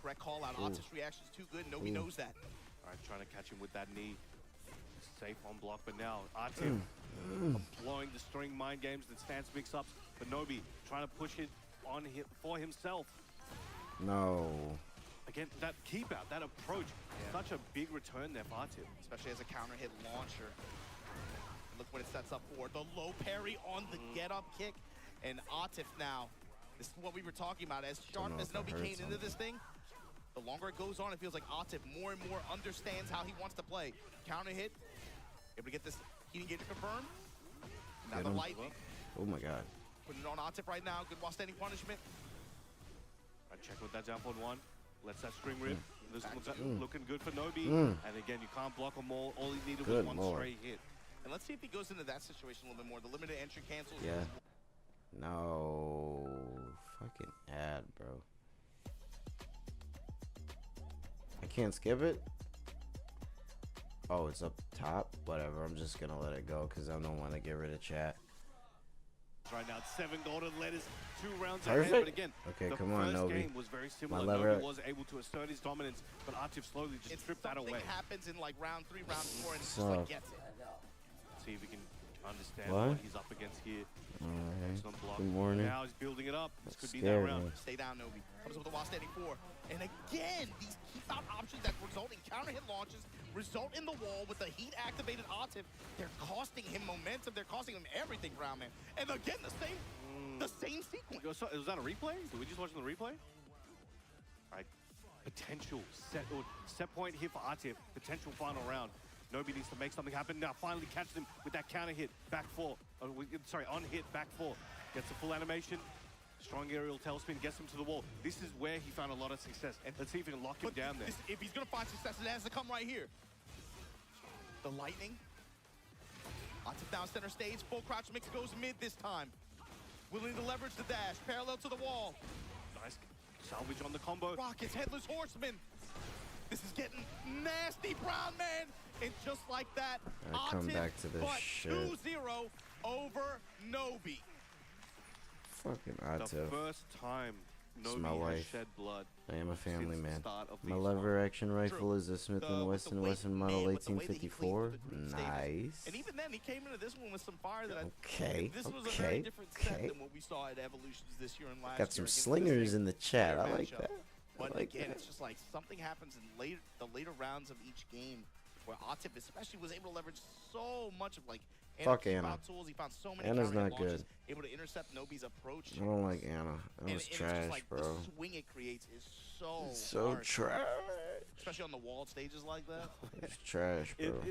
Correct call out. Ooh. Atif's reaction is too good. Nobi Ooh. knows that. All right, trying to catch him with that knee. Safe on block, but now Atif blowing the string mind games that Stance mix-ups. But Nobi trying to push it on him for himself. No. Again, that keep out, that approach, such a big return there for Atif. Especially as a counter hit launcher. Look what it sets up for. The low parry on the get-up kick. And Atif now, this is what we were talking about. As sharp know as if that Nobi hurts came into him. this thing, the longer it goes on, it feels like Atif more and more understands how he wants to play. Counter hit, able to get this heating gauge confirmed. Now Get the him. lightning, Oh my God. putting it on Atif right now. Good while standing punishment. I check with that jump on one. Lets that string rip. This looks looking good for Nobi. And again, you can't block him all. All he needed Good was one Lord. straight hit. And let's see if he goes into that situation a little bit more. The limited entry cancels. Yeah. No. Fucking ad, bro. I can't skip it? Oh, it's up top? Whatever, I'm just gonna let it go because I don't want to get rid of chat. Right now, it's 7 golden letters, 2 rounds Perfect. ahead. But again, Okay, the come on, first Nobi. game was very similar. My lever- Nobi was able to assert his dominance, but Atif slowly just It's stripped that something away. happens in like round 3, round 4, and it's just Soft. like gets it. See if we can understand What? what he's up against here. Alright. Excellent block. Good morning. Now he's building it up. This could be that Scared round. me. Stay down, Nobi. Comes up with a while standing 4. And again, these keep out options that result in counter hit launches, result in the wall with the heat activated Atif. They're costing him momentum. They're costing him everything, Brown Man. And again, the same sequence. Was that a replay? Did we just watch the replay? Right. Potential set point here for Atif. Potential final round. Nobi needs to make something happen. Now finally catches him with that counter hit. Back 4. On hit, back 4. Gets a full animation. Strong aerial tailspin, gets him to the wall. This is where he found a lot of success. And let's see if he can lock him down there. If he's going to find success, it has to come right here. The lightning. Atif down center stage. Full crouch mix goes mid this time. Willing to leverage the dash. Parallel to the wall. Nice salvage on the combo. Rockets, Headless Horseman. This is getting nasty, Brown Man. And just like that, I come Atif back to this but shit. 2-0 over Nobi. Fucking The Atif. first time It's my Nobi has wife. shed blood. I am a family since the man. start of My these lever action rifle True. is a Smith & With the Wesson way- Wesson Model man, with the way that he plays 1854. with the group stages. Nice. And even then, he came into this one with some fire that Okay, this was a okay, very different set okay. than what we saw at Evolutions this year and last Got some year against the slingers same in the chat. I player like matchup. that. But I like again, that. it's just like something happens in the later rounds of each game where Atif especially was able to leverage so much of like Fuck keep Anna. out tools. He found so many Anna's counter hit not launches, good. able to intercept Nobi's approach. I don't like Anna. That And was it's trash, just like bro. the swing it creates is so So harsh, trash. especially on the walled stages like that. It's trash, bro.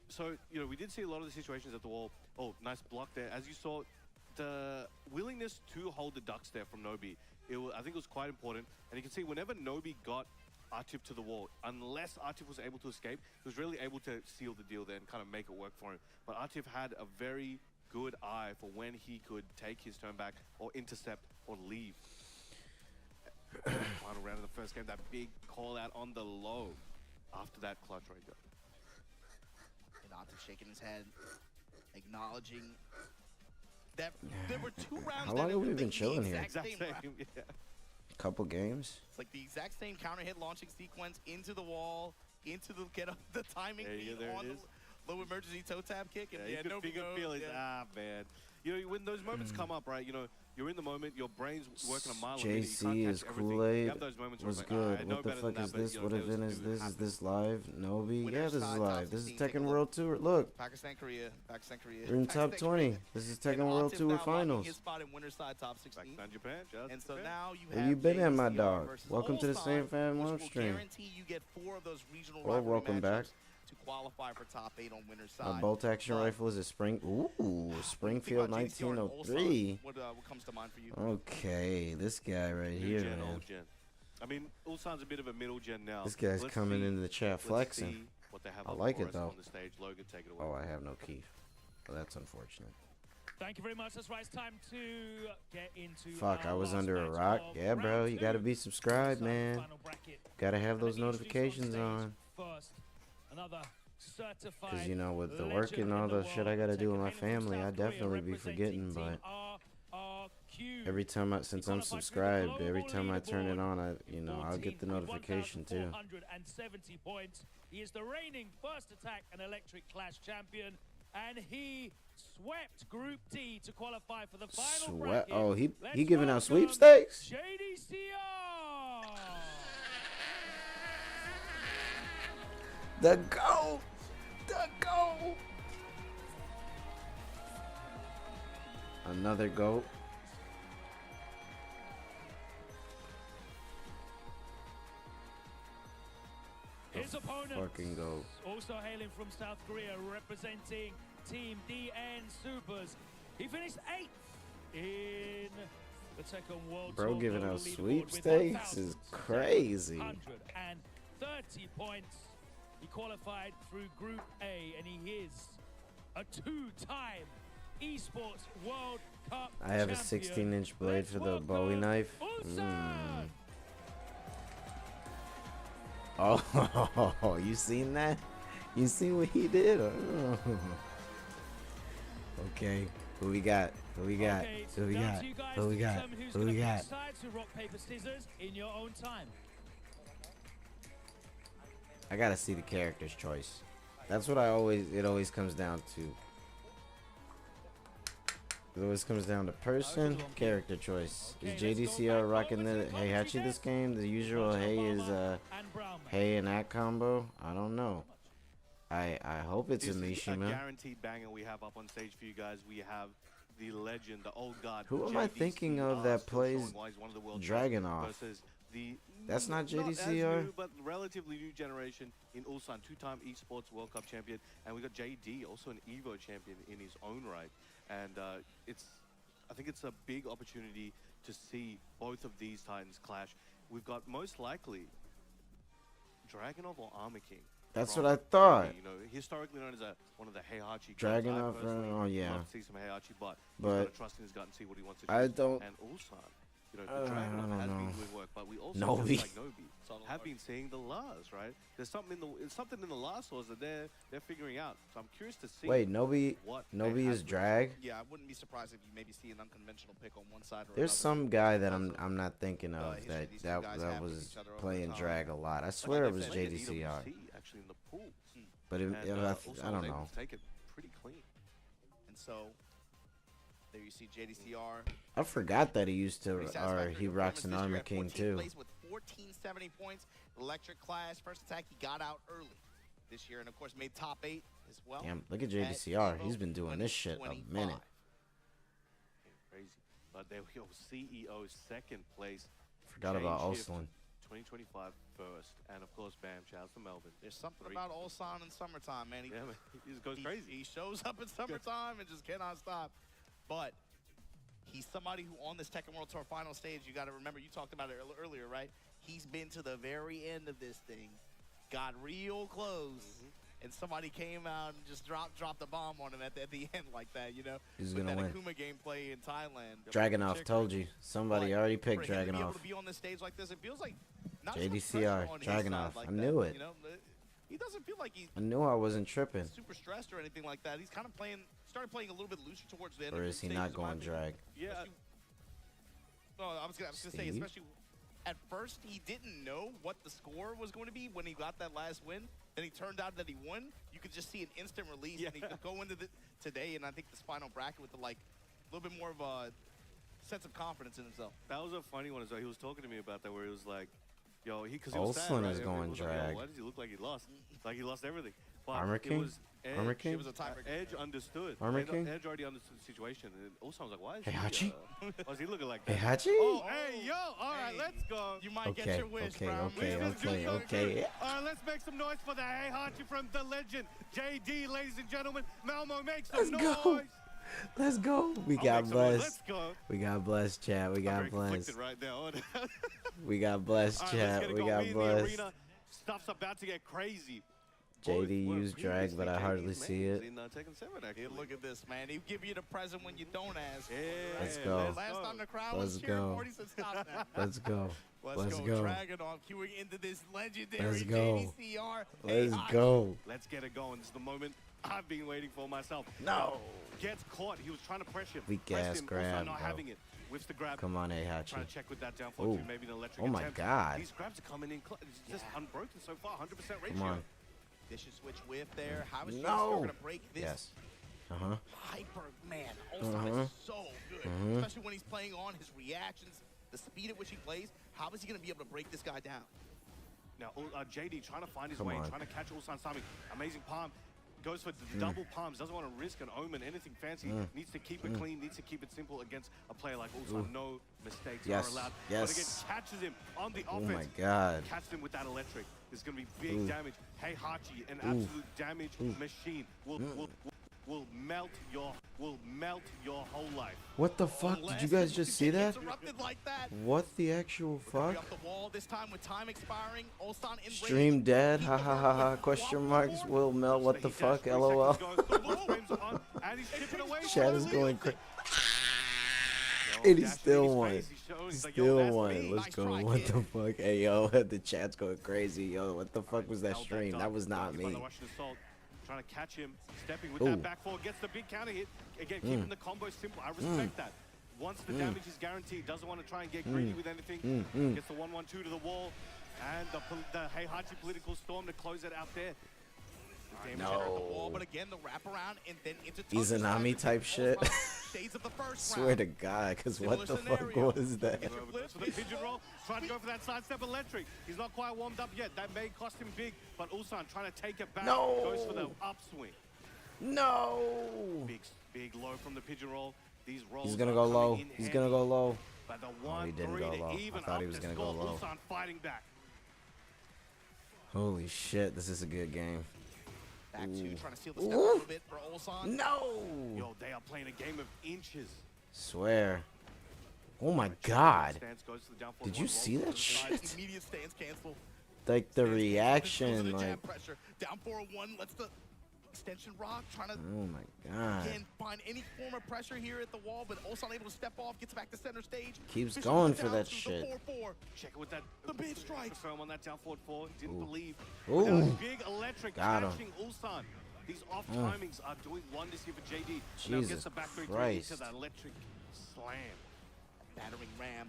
So, we did see a lot of the situations at the wall. Oh, nice block there. As you saw, the willingness to hold the ducks there from Nobi, I think it was quite important. And you can see whenever Nobi got Atif to the wall, unless Atif was able to escape, he was really able to seal the deal there and kind of make it work for him. But Atif had a very good eye for when he could take his turn back or intercept or leave. Final round of the first game, that big call out on the low after that clutch right there. And Atif shaking his head, acknowledging There were 2 rounds. How long have we been chilling here? Exact same. Yeah. Couple games. It's like the exact same counter hit launching sequence into the wall, into the the timing feed on the low emergency toe tap kick, and you could feel it. Ah, man. You know, when those moments come up, right? You know, you're in the moment. Your brain's working a mile a minute. JC is Kool-Aid. Was good. What the fuck is this? What event is this? Is this live? Novi? Yeah, this is live. This is Tekken World Tour. Look. Pakistan, Korea. We're in top 20. This is Tekken World Tour finals. His spot in winner's side top 16. Pakistan, Japan. And so now you Where have you been at, my JCR dog? versus Welcome to the Ulsan, same fan which live will stream. guarantee you get 4 of those regional Well, rivalry welcome back. matchups to qualify for top 8 on winner's My side. bolt action rifle is a Springfield 1903. What comes to mind for you? Okay, this guy right New here, gen, man. old gen. I mean, Ulsan's a bit of a middle gen now. This guy's Let's coming see- into the chat let's flexing. see what they have I up like for it, us though. On the stage. Logan, take it away. Oh, I have no key. Well, that's unfortunate. Thank you very much. That's right. It's time to get into. Fuck, I our was last under a match rock. of Yeah, bro, round you gotta 2. be subscribed, So, man. final bracket. Gotta have those And introduced notifications stage on. First, another certified. Cause you know, with the legend work and in all the the shit I world gotta of do with Tekken. my Hailing from family, I South Korea, definitely be representing forgetting. But RRQ. every time since I'm subscribed, every time I turn it on, I'll get the 14 with notification too. 1,470 points. He is the reigning first attack and electric clash champion, and he swept Group D to qualify for the final bracket. Oh, he Let's giving out welcome sweepstakes. JDCR. The GOAT! The GOAT! Another GOAT. His opponent, Fucking GOAT. also hailing from South Korea, representing Team DN Supers. He finished 8th in the Tekken World Bro Tour giving Global out Leaderboard sweepstakes with is crazy. 1,730 points. He qualified through Group A, and he is a 2-time Esports World Cup I have a champion. 16-inch blade Let's for the welcome Bowie knife. Ulsan. Oh, you seen that? You see what he did? Oh. Okay, who we got? Who we got? Okay, Who we down got? to you guys Who we to got? determine who's Who gonna we pick got? sides who rock, paper, scissors in your own time. I gotta see the character's choice. That's what it always comes down to. It always comes down to person, character choice. Is JDCR rocking the Heihachi this game? The usual Hey is And Brown. Hey and that combo? I don't know. I hope it's a This is a Mishima. guaranteed banger we have up on stage for you guys. We have the legend, the old god. Who am I thinking of that still plays showing why he's one of the world Dragunov? versus the That's not as JDCR? new, but relatively new generation in Ulsan, 2-time esports World Cup champion, and we got JD, also an Evo champion in his own right. And I think it's a big opportunity to see both of these titans clash. We've got most likely Dragunov or Armor King. That's from what I thought. You know, historically known as one of the Heihachi. Dragunov, oh yeah. Love to see some Heihachi, but he's But got to trust in his gut and see what he wants to do. I don't. And Ulsan, you know, I the Dragunov don't has know. been doing work, but we also Nobi. just like Nobi have been seeing the Lars, right? There's something in the Lars source that they're figuring out. So I'm curious to see. Wait, Nobi what Nobi is drag? Yeah, I wouldn't be surprised if you maybe see an unconventional pick on one side or There's another. some guy that I'm not thinking of history that these two guys have with was each other over playing time. drag a lot. I swear it was They played JDCR, EWC actually in the pool. but And, I Ulsan don't was able know. to take it pretty clean. And so there you see JDCR. I forgot that he used to, Pretty or satisfactory he rocks performance an this year Armor at King 14th too. place with 1470 points. Electric class, first attack, he got out early this year, and of course made top 8 as well. Damn, look at JDCR. He's Evo been doing this shit a 2025. minute. Crazy. But there we go. CEO second place. Forgot about Change shift, Ulsan. 2025 first, and of course, bam, shouts to Melbourne. There's something 3. about Ulsan in summertime, man. Yeah, man, he just goes crazy. He shows up in summertime and just cannot stop. But he's somebody who on this Tekken World Tour final stage, you got to remember, you talked about it earlier, right? He's been to the very end of this thing, got real close, and somebody came out and just dropped a bomb on him at the end like that, you know? He's With gonna that win. Akuma gameplay in Thailand. Dragunov, told you. Somebody But already picked for him to be able Dragunov. to be on this stage like this, it feels like not so much JDCR, pressure on his side Dragunov. like I that, knew it. You know? he doesn't feel like he's I knew I wasn't tripping. super stressed or anything like that. He's kind of started playing a little bit looser towards the end. Or of is he the not stages, in my going opinion. drag? Yeah. I was gonna say, Steve? especially at first, he didn't know what the score was going to be when he got that last win. Then he turned out that he won. You could just see an instant release, and he could go into today, and I think this final bracket with a little bit more of a sense of confidence in himself. That was a funny one as well. He was talking to me about that, where he was like, yo, because he was sad, Olsen right? is Everyone going was like, yo, drag. why does he look like he lost? Like he lost everything. But Armor it King? was Edge. Armor King? It was a tiebreaker. Edge understood. Armor Edge, King? Edge already understood the situation. And also, I was like, why is Heihachi? why is he looking like Hey, that? Hachi? Oh, hey, yo, all right, Hey, let's go. You might get Okay, your wish, okay, Brown. okay, okay, okay. All right, let's make some noise for the Heihachi from the legend, JD, ladies and gentlemen. Malmo, make some Let's noise. go. Let's go. We I'll got make some noise. blessed. Let's go. We got blessed, chat. We I'm got very blessed. conflicted right now. We got blessed, All right, let's chat. get it We going. got We in the blessed. arena. Stuff's about to get crazy. JD Boys, used drag, but I previously hardly JD's see names it. In, Tekken 7, actually. Hey, look at this, man. He'll give you the present when you don't ask. Yeah, Let's go. Last time the crowd Let's was cheering go. for it, he said, stop that. Let's go. Let's go. Dragunov queuing into this legendary Let's go. JDCR. Let's Heihachi. go. Let's get it going. This is the moment I've been waiting for myself. No. Gets caught. He was trying to press him. Weak Pressed ass him, grab, also not bro. having it. Whips the grab. Come on, Heihachi. Trying to check with that down forward Ooh. two, maybe an electric Oh my attempt. God. These grabs are coming in. It's just unbroken so far. 100% ratio. Come on. Vicious switch whiff there. How is No. JDCR going to break this? Yes. Uh-huh. Hyper, man. Olsen is so good. Especially when he's playing on his reactions, the speed at which he plays. How is he going to be able to break this guy down? Now, JD trying to find his Come way, on. trying to catch Ulsan Sami. Amazing palm. Goes for the double palms. Doesn't want to risk an omen, anything fancy. Needs to keep it clean. Needs to keep it simple against a player like Ulsan. No mistakes Yes. are allowed. Yes. But again, catches him on the Oh offense. my God. Catches him with that electric. There's going to be big damage. Heihachi, an absolute damage machine. Will melt your whole life. What the fuck? Did you guys just see that? Interrupted like that. What the actual Recovery fuck? off the wall this time with time expiring. Olsen in Stream rage. dead? Keep Ha the ha first ha ha. one. Question marks. Will melt. What the He fuck? dashed 3 LOL. seconds ago, got frames on, and he's chipping away. Chat is going crazy. Yo, And he Dash still in his won. face, he's showing, he's like, yo, Still that's won. me. Let's Nice go. try, What kid. the fuck? Hey, yo. The chat's going crazy. Yo, what the fuck was that Held stream? dunk. That was not Blocked by me. the Russian assault. Trying to catch him, stepping with Ooh. that back four, gets the big counter hit. Again, keeping the combo simple. I respect that. Once the damage is guaranteed, doesn't want to try and get greedy with anything. Gets the 1-1-2 to the wall, and the Heihachi political storm to close it out there. The damage At the No. wall, but again, the wraparound and then into Izanami type shit. Shades of the first Swear round. to God, because Similar what the fuck scenario. was that? Get your Goes flip, for the pigeon roll, trying to go for that sidestep electric. He's not quite warmed up yet. That may cost him big, but Ulsan trying to take it back. No. Goes for the upswing. No! Big low from the pigeon roll. These rolls He's gonna are go coming low. in He's handy. gonna go low. But the Oh, 1-3 he didn't go to low. I even thought he up was the gonna go score. low. Ulsan fighting back. Holy shit, this is a good game. Back two, Ooh. trying to steal the step a little bit for Olsen. No! Yo, they are playing a game of inches. Swear. Oh my God. Stance goes to the down forward Did you one, see rolls that to the side. shit? Immediate stance cancel. Like the Stance cancel. Goes to reaction, the like, jab pressure. Down 4-1, lets the extension rock, trying to oh my God. again find any form of pressure here at the wall, but Olsen able to step off, gets back to center stage. Keeps Bishop going goes for down that to the shit. 4-4. Check it with that. The big strike. Firm on that down forward four. Didn't Ooh. believe. Ooh. That big electric Got him. catching Ulsan. These off timings are doing wonders here for JD. Now Jesus gets the back three Christ. into that electric slam. Battering ram.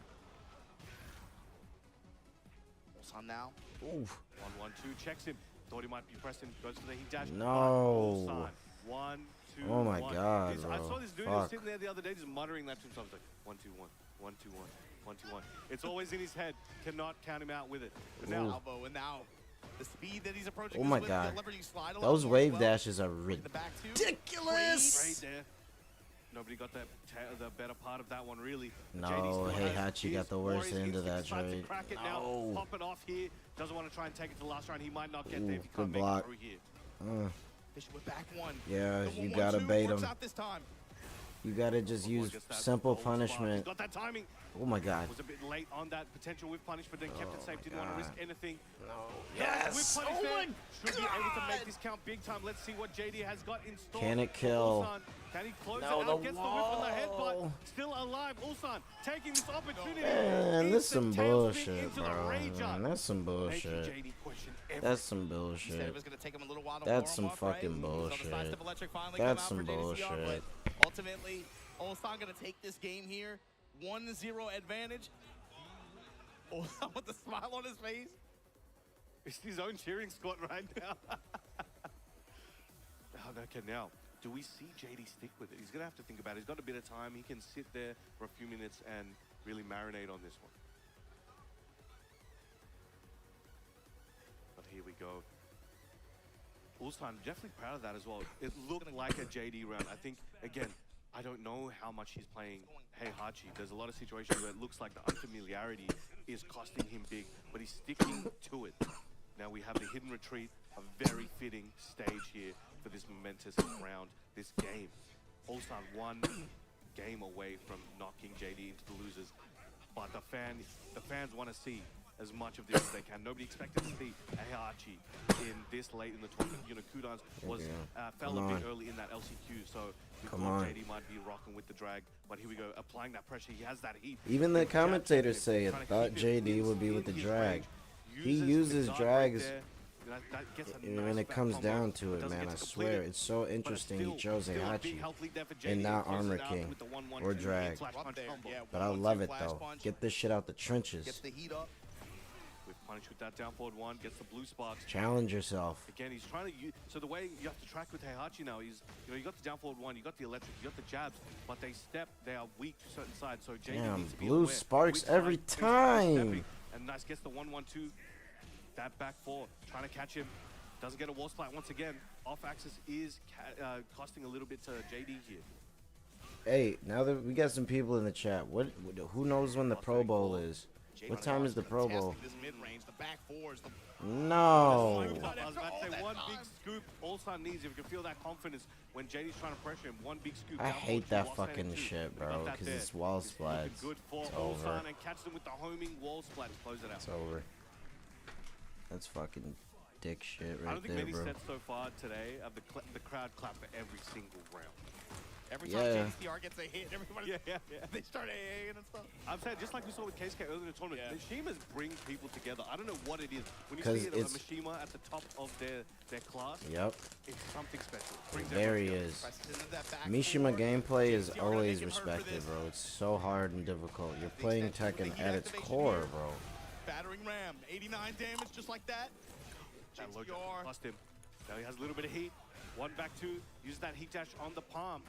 Olsen now. Oof. 1-1-2 checks him. Thought he might be pressing. Goes for the heat dash. No. Ulsan. 1, 2, Oh my 1. God, I bro. saw this dude. He was Fuck. sitting there the other day just muttering that to himself. He's like 1-2-1, 1-2-1, 1-2-1. It's always in his head. Cannot count him out with it. But now, Albo, and now the speed that he's approaching. Oh this my with, God. the leveraging slide a lot Those more wave as well. dashes are In the back two. ridiculous. right there. Nobody got the better part of that one, really. No, JD still has Heihachi got his the worst Warriors end of that instinct, tries to trade. crack it now, No. pop it off here. Doesn't want to try and take it to the last round. He might not get Ooh, there if he good can't make block. it through here. Bishop with back one. Yeah, The you 1-1-2 gotta bait works him. out this time. You gotta just use Gets that simple goal spot. punishment. He's got that timing. Oh my god. Was a bit late on that potential whip punish, but then kept it safe. Didn't want to risk anything. No. Yes. Whip punish Oh there. my Should be able to make this count big time. Let's see what JD has got in store. Can it for kill? Ulsan. Can he close No, it the out? Gets the whip on the head, but wall. still alive. Ulsan taking this opportunity. Man, this some Instant tailspin bullshit, into the bro. rage up. Man, that's some Making bullshit. JD question everything. That's some He said it bullshit. was going to take him a little while to That's warm some up, right? fucking He was on the bullshit. sidestep electric finally That's come out some for JDCR, bullshit. but ultimately, Ulsan going to take this game here. 1-0 advantage. Ulsan with a smile on his face. It's his own cheering squad right now. Okay, now, do we see JD stick with it? He's going to have to think about it. He's got a bit of time. He can sit there for a few minutes and really marinate on this one. But here we go. Ulsan, definitely proud of that as well. It looked like a JD round. I think, again, I don't know how much he's playing Heihachi. There's a lot of situations where it looks like the unfamiliarity is costing him big, but he's sticking to it. Now we have the hidden retreat, a very fitting stage here for this momentous round, this game. Ulsan one game away from knocking JD into the losers, but the fans want to see as much of this as they can. Nobody expected to see Heihachi in this late in the tournament. You know, Kudans was fell a bit early in that LCQ, so we thought JD might be rocking with the drag. But here we go, applying that pressure. He has that heat. Even the commentators say it. Thought JD would be with the drag. He uses drags when it comes down to it, man. I swear, it's so interesting. He chose Heihachi and not Armor King or drag. But I love it though. Get this shit out the trenches. Gets the heat up. Punish with that down forward one, gets the blue sparks. Challenge yourself. Again, he's trying to use, so the way you have to track with Heihachi now is, you know, you got the down forward one, you got the electric, you got the jabs, but they are weak to certain sides, so JD Damn, needs to be blue aware. sparks Which every side time. stepping, and nice, gets the 1-1-2, that back four, trying to catch him, doesn't get a wall splat once again. Off axis is costing a little bit to JD here. Hey, now that we got some people in the chat, who knows when the Pro Bowl is? What time is the Pro Bowl? No. I was about to say one big scoop Ulsan needs if you can feel that confidence when JD's trying to pressure him. One big scoop. I hate that fucking shit, bro, because it's wall splats. Good for It's over. Ulsan and catch them with the homing wall splat to close it out. It's over. That's fucking dick shit I right don't think there, many bro. sets so far today of the crowd clap for every single round. Every time JDCR gets a hit, everybody they start AAing and stuff. I'm saying, just like we saw with KSK earlier in the tournament, the Mishimas bring people together. I don't know what it is. When you see a Mishima at the top of their class, it's something special. There he is. Mishima gameplay is always respected, bro. It's so hard and difficult. You're playing Tekken at its core, bro. Battering ram, 89 damage just like that. JDCR lost him. Now he has a little bit of heat. One back two, use that heat dash on the palm.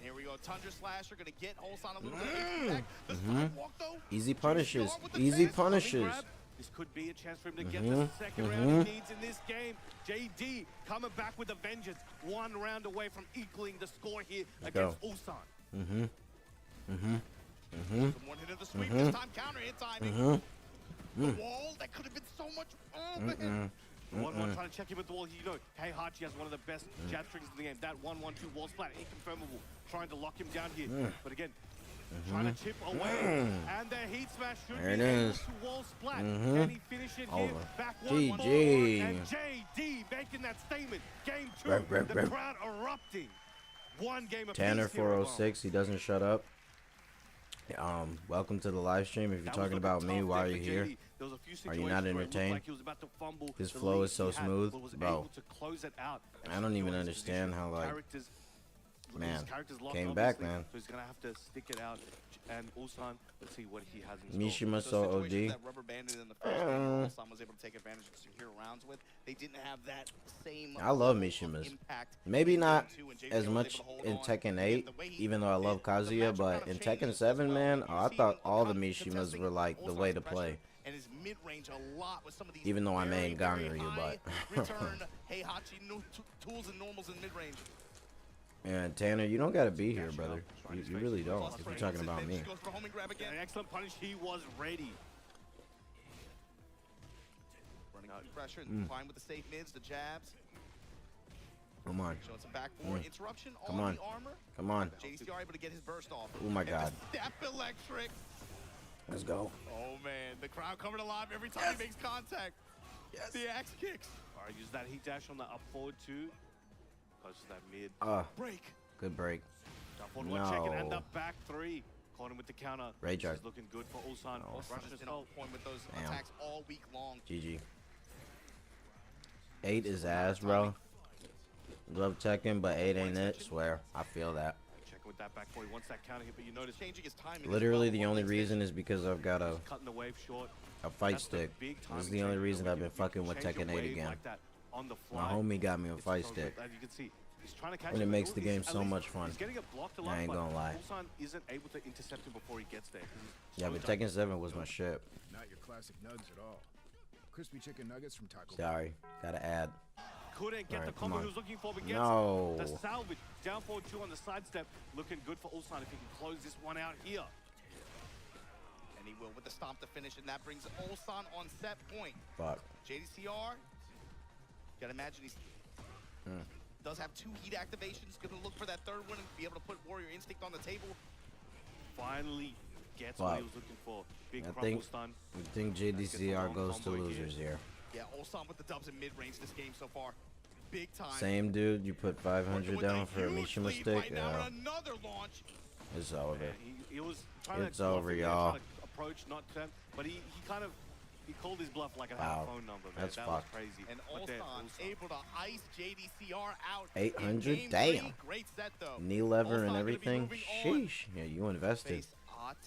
Here we go, Tundra Slasher gonna get Ulsan a little bit back. The sidewalk though. Easy punishes. Easy punishes. This could be a chance for him to get the second round he needs in this game. JD coming back with a vengeance. One round away from equaling the score here against Ulsan. One hit of the sweep, this time counter hit timing. The wall, that could have been so much for him. One trying to check him at the wall. You know, Heihachi has one of the best jab triggers in the game. That 1-1-2 wall splat, inconfirmable. Trying to lock him down here. But again, trying to chip away. And the heat smash should be able to wall splat. Can he finish it here? Back one, GG. and JD making that statement. Game two, the crowd erupting. One game of Tanner 406, he doesn't shut up. Welcome to the live stream. If you're talking about me, why are you here? Are you not entertained? His flow is so smooth, bro. I don't even understand how, like, man, came back, man. So he's gonna have to stick it out. And Ulsan, let's see what he has in Mishima store. so OD. That rubber banded in the first game, Ulsan was able to take advantage of secure rounds with. They didn't have that same. I love Mishimas. Maybe not as much in Tekken 8, even though I love Kazuya, but in Tekken 7, man, I thought all the Mishimas were like the way to play. And his mid-range a lot with some of these. Even though I main Ganryu, but return Heihachi tools and normals in mid-range. And Tanner, you don't gotta be here, brother. You really don't. If you're talking about me. An excellent punish. He was ready. Running out pressure and fine with the safe mids, the jabs. Come on. Showing some back four interruption Come on on. the armor. Come on. JDCR able to get his burst off. Oh my And God. the step electric. Let's go. Oh man, the crowd coming alive every time he makes contact. Yes. The axe kicks. All right, use that heat dash on the up forward too. Close to that mid. Break. Good break. Down forward one check and No. the back three. Caught him with the counter. Rage This art. is looking good for Ulsan. Oh. Russian Has been on point with those Damn. attacks all week long. GG. 8 is ass, bro. Love Tekken, but 8 ain't it. Swear. I feel that. Checking with that back four. He wants that counter hit, but you notice Changing his timing. as Literally, well. the only reason is because I've got a cutting the wave short. fight That's the stick. big This is timing the only change, reason when I've been you fucking with change your Tekken 8 wave again. like that on the My fly. homie got me a It's fight so stick. good. As you can see, he's trying to catch And it him, makes but the game at so least much fun. He's getting it blocked a I lot, ain't but gonna lie. Ulsan isn't able to intercept him before he gets there. He's Yeah, so but done. Tekken 7 was my shit. Not your classic nugs at all. Crispy chicken nuggets from Taco Bell. Sorry. Gotta add. Couldn't get Alright, the come combo on. he was looking for, but gets No. the salvage. Down forward two on the sidestep. Looking good for Ulsan if he can close this one out here. And he will with the stomp to finish, and that brings Ulsan on set point. Fuck. JDCR, gotta imagine he's does have 2 heat activations. Gonna look for that third one and be able to put Warrior Instinct on the table. Finally gets what Fuck. he was looking for. Big I crumble think- stun. I think JDCR long goes to combo losers here. Yeah, Ulsan with the dubs in mid-range this game so far. Big time. Same dude, you put Working 500 with down for a huge Mishima lead stick? right now Yeah, and another launch. it's over. Yeah, he was trying It's to go over, for the- y'all. trying to approach, not them, but he kind of called his bluff like I had Wow. a phone number, man. That's that fucked. was crazy. And But then Ulsan Ulsan- able to ice JDCR out. 800? in game 3. Damn. Great set though. Knee lever Ulsan and gonna be everything? moving on. Sheesh. Yeah, you invested. Face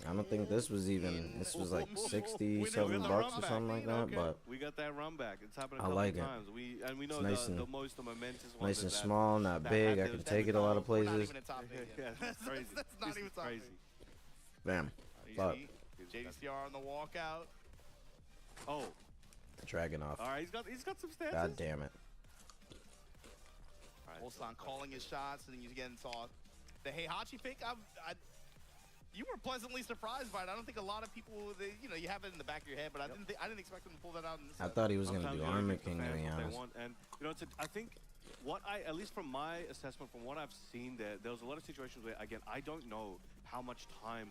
I don't think this was even, this was like 67 Winner bucks or run something back. like that, Okay. but we got that run back. It's happened a I couple like it. times. We know nice the and- most momentous one. nice and that- small, not that big. had I those- can take it a lot of We're not places. even in top 8 Yeah, yet. that's crazy. That's not This even is top 8. crazy. Bam. You Fuck. see JDCR on the walkout. Oh, Dragon off. all right. He's got some stances. God damn it. All right, Ulsan calling his shots, and he's getting saw. The Heihachi pick, you were pleasantly surprised by it. I don't think a lot of people, you have it in the back of your head, but I didn't expect him to pull that out in this I set. thought he was going to Sometimes do you gotta Armor give the King, to fans be what they honest. want. And I think at least from my assessment, from what I've seen there was a lot of situations where, again, I don't know how much time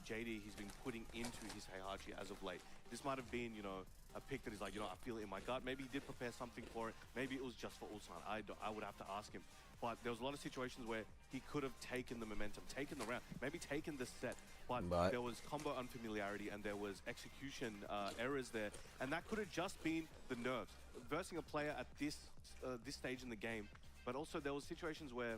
JD he's been putting into his Heihachi as of late. This might have been, a pick that he's like, I feel it in my gut. Maybe he did prepare something for it. Maybe it was just for Ulsan. I would have to ask him. But there was a lot of situations where he could have taken the momentum, taken the round, maybe taken the set. But there was combo unfamiliarity and there was execution errors there. And that could have just been the nerves. Versing a player at this stage in the game. But also there was situations where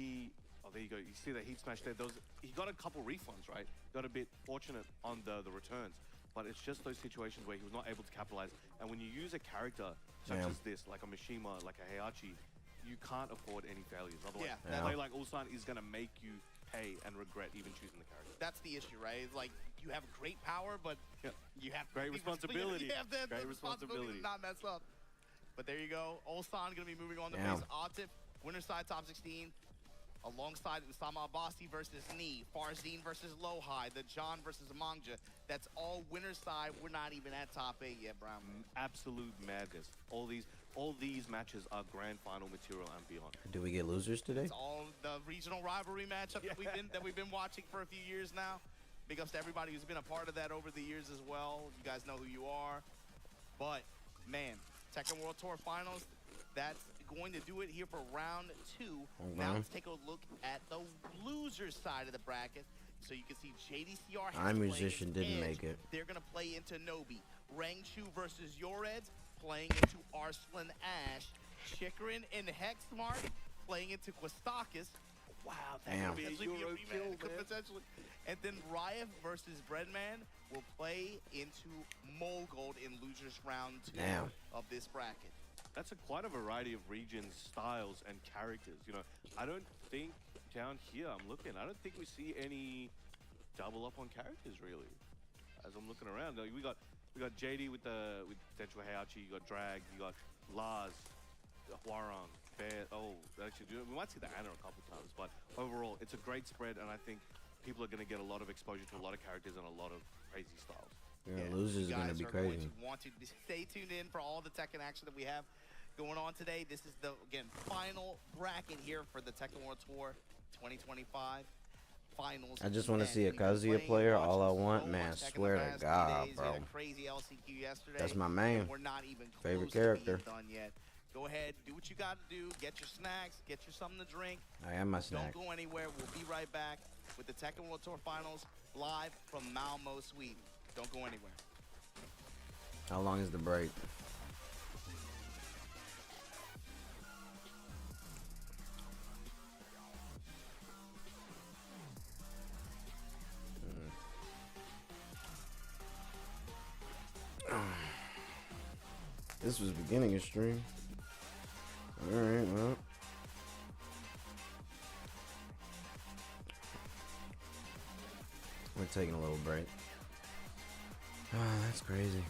oh, there you go. You see that heat smash there. He got a couple refunds, right? Got a bit fortunate on the returns. But it's just those situations where he was not able to capitalize. And when you use a character such as this, like a Mishima, like a Heihachi, you can't afford any failures. Otherwise, Yeah. a play like Ulsan is going to make you pay and regret even choosing the character. That's the issue, right? It's like you have great power, but Yeah. you have Great to responsibility. You have the Great responsibility to responsibility. not mess up. But there you go. Ulsan going to be moving on to Damn. face Atif, winner side top 16. Alongside Usama Abbasi versus Ni, Farzine versus Lohai, the John versus Mangja. That's all winner side. We're not even at top 8 yet, Brown. Absolute madness. All these matches are grand final material and beyond. Do we get losers today? It's all the regional rivalry matchup that we've been watching for a few years now. Big ups to everybody who's been a part of that over the years as well. You guys know who you are. But man, Tekken World Tour Finals, that's going to do it here for round 2. Now let's take a look at the loser side of the bracket. So you can see JDCR has iMusician playing didn't Edge. make it. They're going to play into Nobi. Rangchu versus Yoreds playing into Arslan Ash. Chikrin and Hexmark playing into Quistakis. Wow, that Damn. could potentially be a Euro rematch. kill, Could man. potentially. And then Ryef versus Breadman will play into Molgold in losers round 2 Damn. of this bracket. That's quite a variety of regions, styles, and characters. I don't think down here, I'm looking, I don't think we see any double up on characters really. As I'm looking around, we got JD with Densho Heihachi, you got Drag, you got Lars, Hwarang, Bear. Oh, actually, we might see the Anna a couple times, but overall, it's a great spread, and I think people are going to get a lot of exposure to a lot of characters and a lot of crazy styles. Yeah, losers you are going to guys be are going crazy. to want to stay tuned in for all the Tekken action that we have going on today. This is the, again, final bracket here for the Tekken World Tour 2025 finals. I just want to And see a we've been Kazuya playing, player. All I watching want, so man. much Tekken Swear the to past few God, days. We bro. had a crazy LCQ yesterday. That's my main. And we're not even Favorite close to character. being done yet. Go ahead, do what you got to do. Get your snacks, get you something to drink. I am my snack. Don't go anywhere. We'll be right back with the Tekken World Tour Finals live from Malmo, Sweden. Don't go anywhere. How long is the break? This was beginning of stream. Alright, well. We're taking a little break. Ah, that's crazy.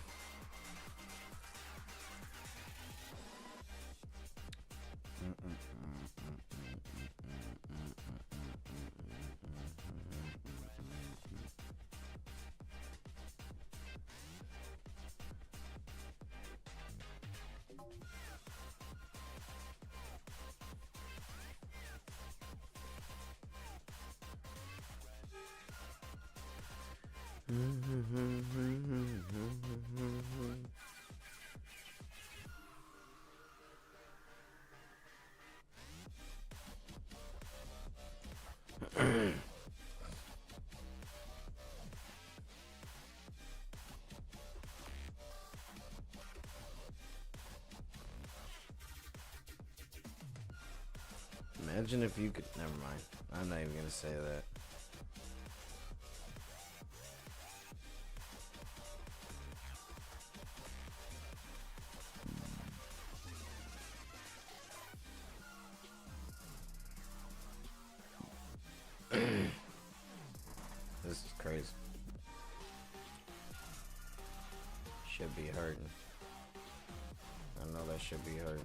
Imagine if you could. Never mind. I'm not even gonna say that. This is crazy. Should be hurting. I know that should be hurting.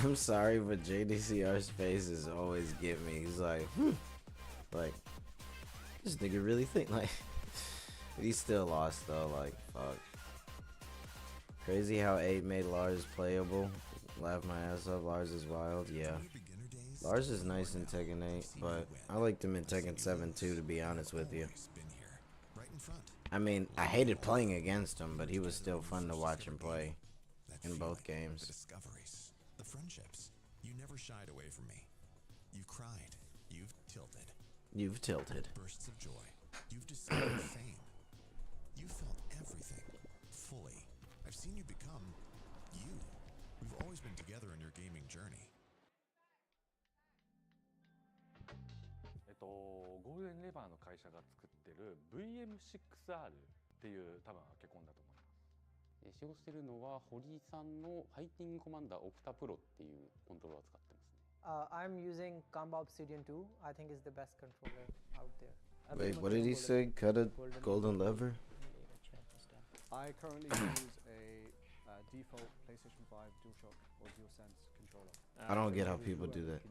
I'm sorry, but JDCR's faces always get me. He's like, like, this nigga really think like, he still lost though. Like, fuck. Crazy how 8 made Lars playable. Laugh my ass up. Lars is wild. Yeah. Lars is nice in Tekken 8, but I liked him in Tekken 7 too, to be honest with you. I mean, I hated playing against him, but he was still fun to watch him play in both games. The friendships. You never shied away from me. You've cried. You've tilted. You've tilted. Bursts of joy. You've decided fame. You felt everything. Fully. I've seen you become you. We've always been together in your gaming journey. ゴールデンレバーの会社が作ってる VM6R っていう多分アケコンだと思います。使用しているのは堀井さんのファイティングコマンダーオプタプロっていうコントローラーを使ってますね。I'm using Kamba Obsidian 2. I think it's the best controller out there. Wait, what did he say? Cut a golden lever? I currently use a default PlayStation 5 DualShock or DualSense controller. I don't get how people do that.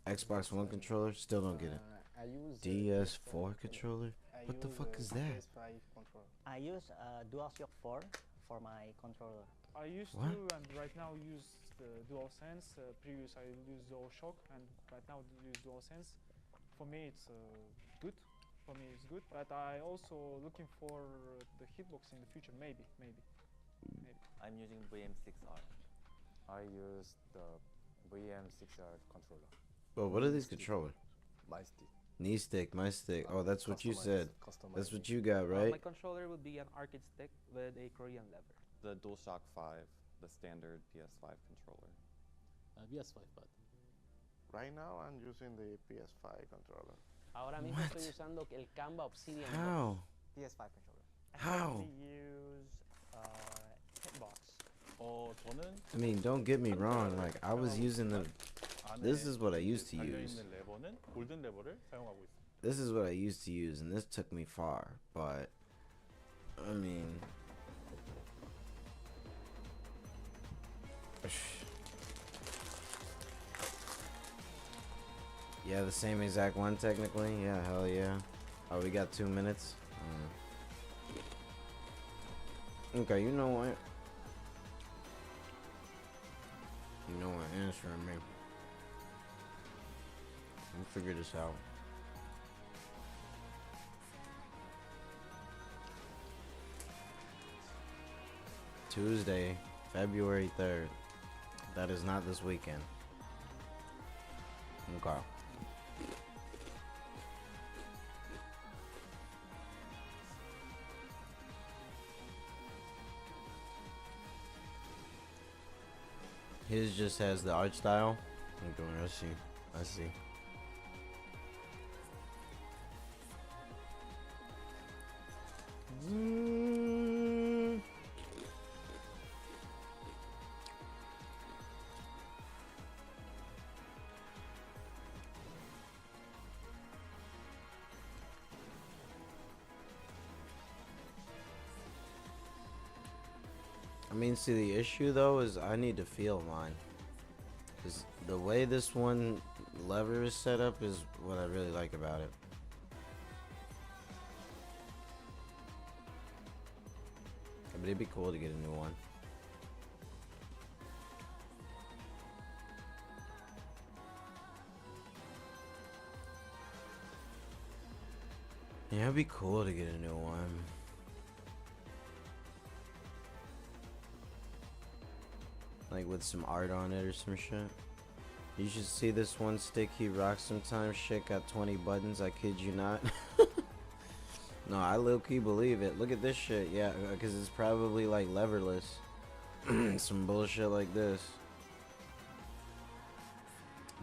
Xbox One controller? Still don't get it. I use DS4 controller? What the fuck is that? I use DualShock 4 for my controller. I used What? to and right now use the DualSense. Previous I used DualShock and right now use DualSense. For me it's good. For me it's good, but I also looking for the hitbox in the future. Maybe. I'm using VM6R. I use the VM6R controller. Well, what are these controllers? My stick. Knee stick, my stick. Oh, that's what you said. Customized. That's what you got, right? My controller would be an arcade stick with a Korean lever. The DualShock 5, the standard PS5 controller. PS5 button. Right now I'm using the PS5 controller. Ahora mismo estoy usando el Kamba Obsidian How? PS5 controller. How? Use hitbox. I mean, don't get me wrong. Like, I was using the This is what I used to use. 달려있는 레버는 골든 레버를 사용하고 있습니다. This is what I used to use, and this took me far. But I mean, yeah, the same exact one technically. Yeah, hell yeah. Oh, we got 2 minutes. Okay, you know what? You know what? Answering me. We'll figure this out. Tuesday, February 3rd. That is not this weekend. Okay. His just has the art style. Okay, let's see. Let's see. I mean, see, the issue though is I need to feel mine. Cause the way this one lever is set up is what I really like about it. But it'd be cool to get a new one. Yeah, it'd be cool to get a new one. Like with some art on it or some shit. You should see this one stick he rocks sometimes. Shit got 20 buttons, I kid you not. No, I low-key believe it. Look at this shit, yeah, because it's probably like leverless. Some bullshit like this.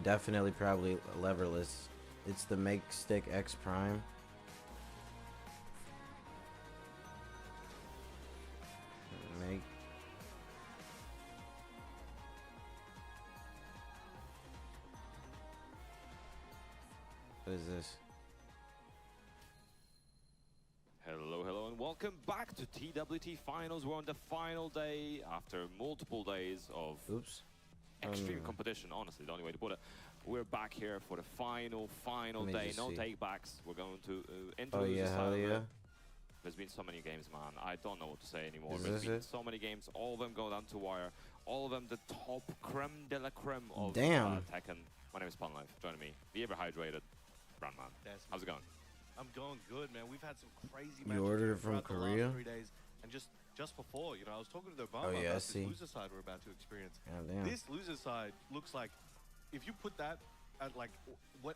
Definitely probably leverless. It's the Make Stick X Prime. Make. What is this? Hello, and welcome back to TWT Finals. We're on the final day after multiple days of extreme competition, honestly, the only way to put it. We're back here for the final day. No take-backs. We're going to enter the hell yeah. There's been so many games, man. I don't know what to say anymore. There's been so many games. All of them go down to wire. All of them the top creme de la creme of Tekken. My name is Punlife. Joining me, the ever-hydrated Brandman. How's it going? I'm going good, man. We've had some crazy matches. You ordered it from Korea? The last 3 days. And just before, you know, I was talking to the Obama about this loser side we're about to experience. This loser side looks like if you put that at like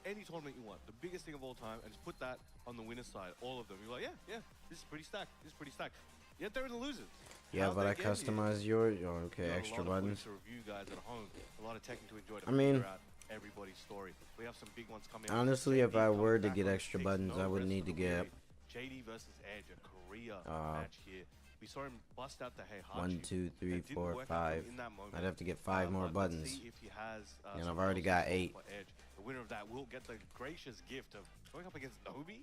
any tournament you want, the biggest thing of all time, and just put that on the winner's side, all of them, you're like, yeah, this is pretty stacked. This is pretty stacked. Yet they're in the losers. Yeah, but I customized yours. Oh, okay, extra buttons. A lot of review guys at home, a lot of Tekken to enjoy. I mean, everybody's story. We have some big ones coming. Honestly, if I were to get extra buttons, I would need to get JD versus Edge, a Korea match here. We saw him bust out the Heihachi. 1, 2, 3, 4, 5. I'd have to get 5 more buttons. If he has, and I've already got 8. The winner of that will get the gracious gift of going up against Nobi.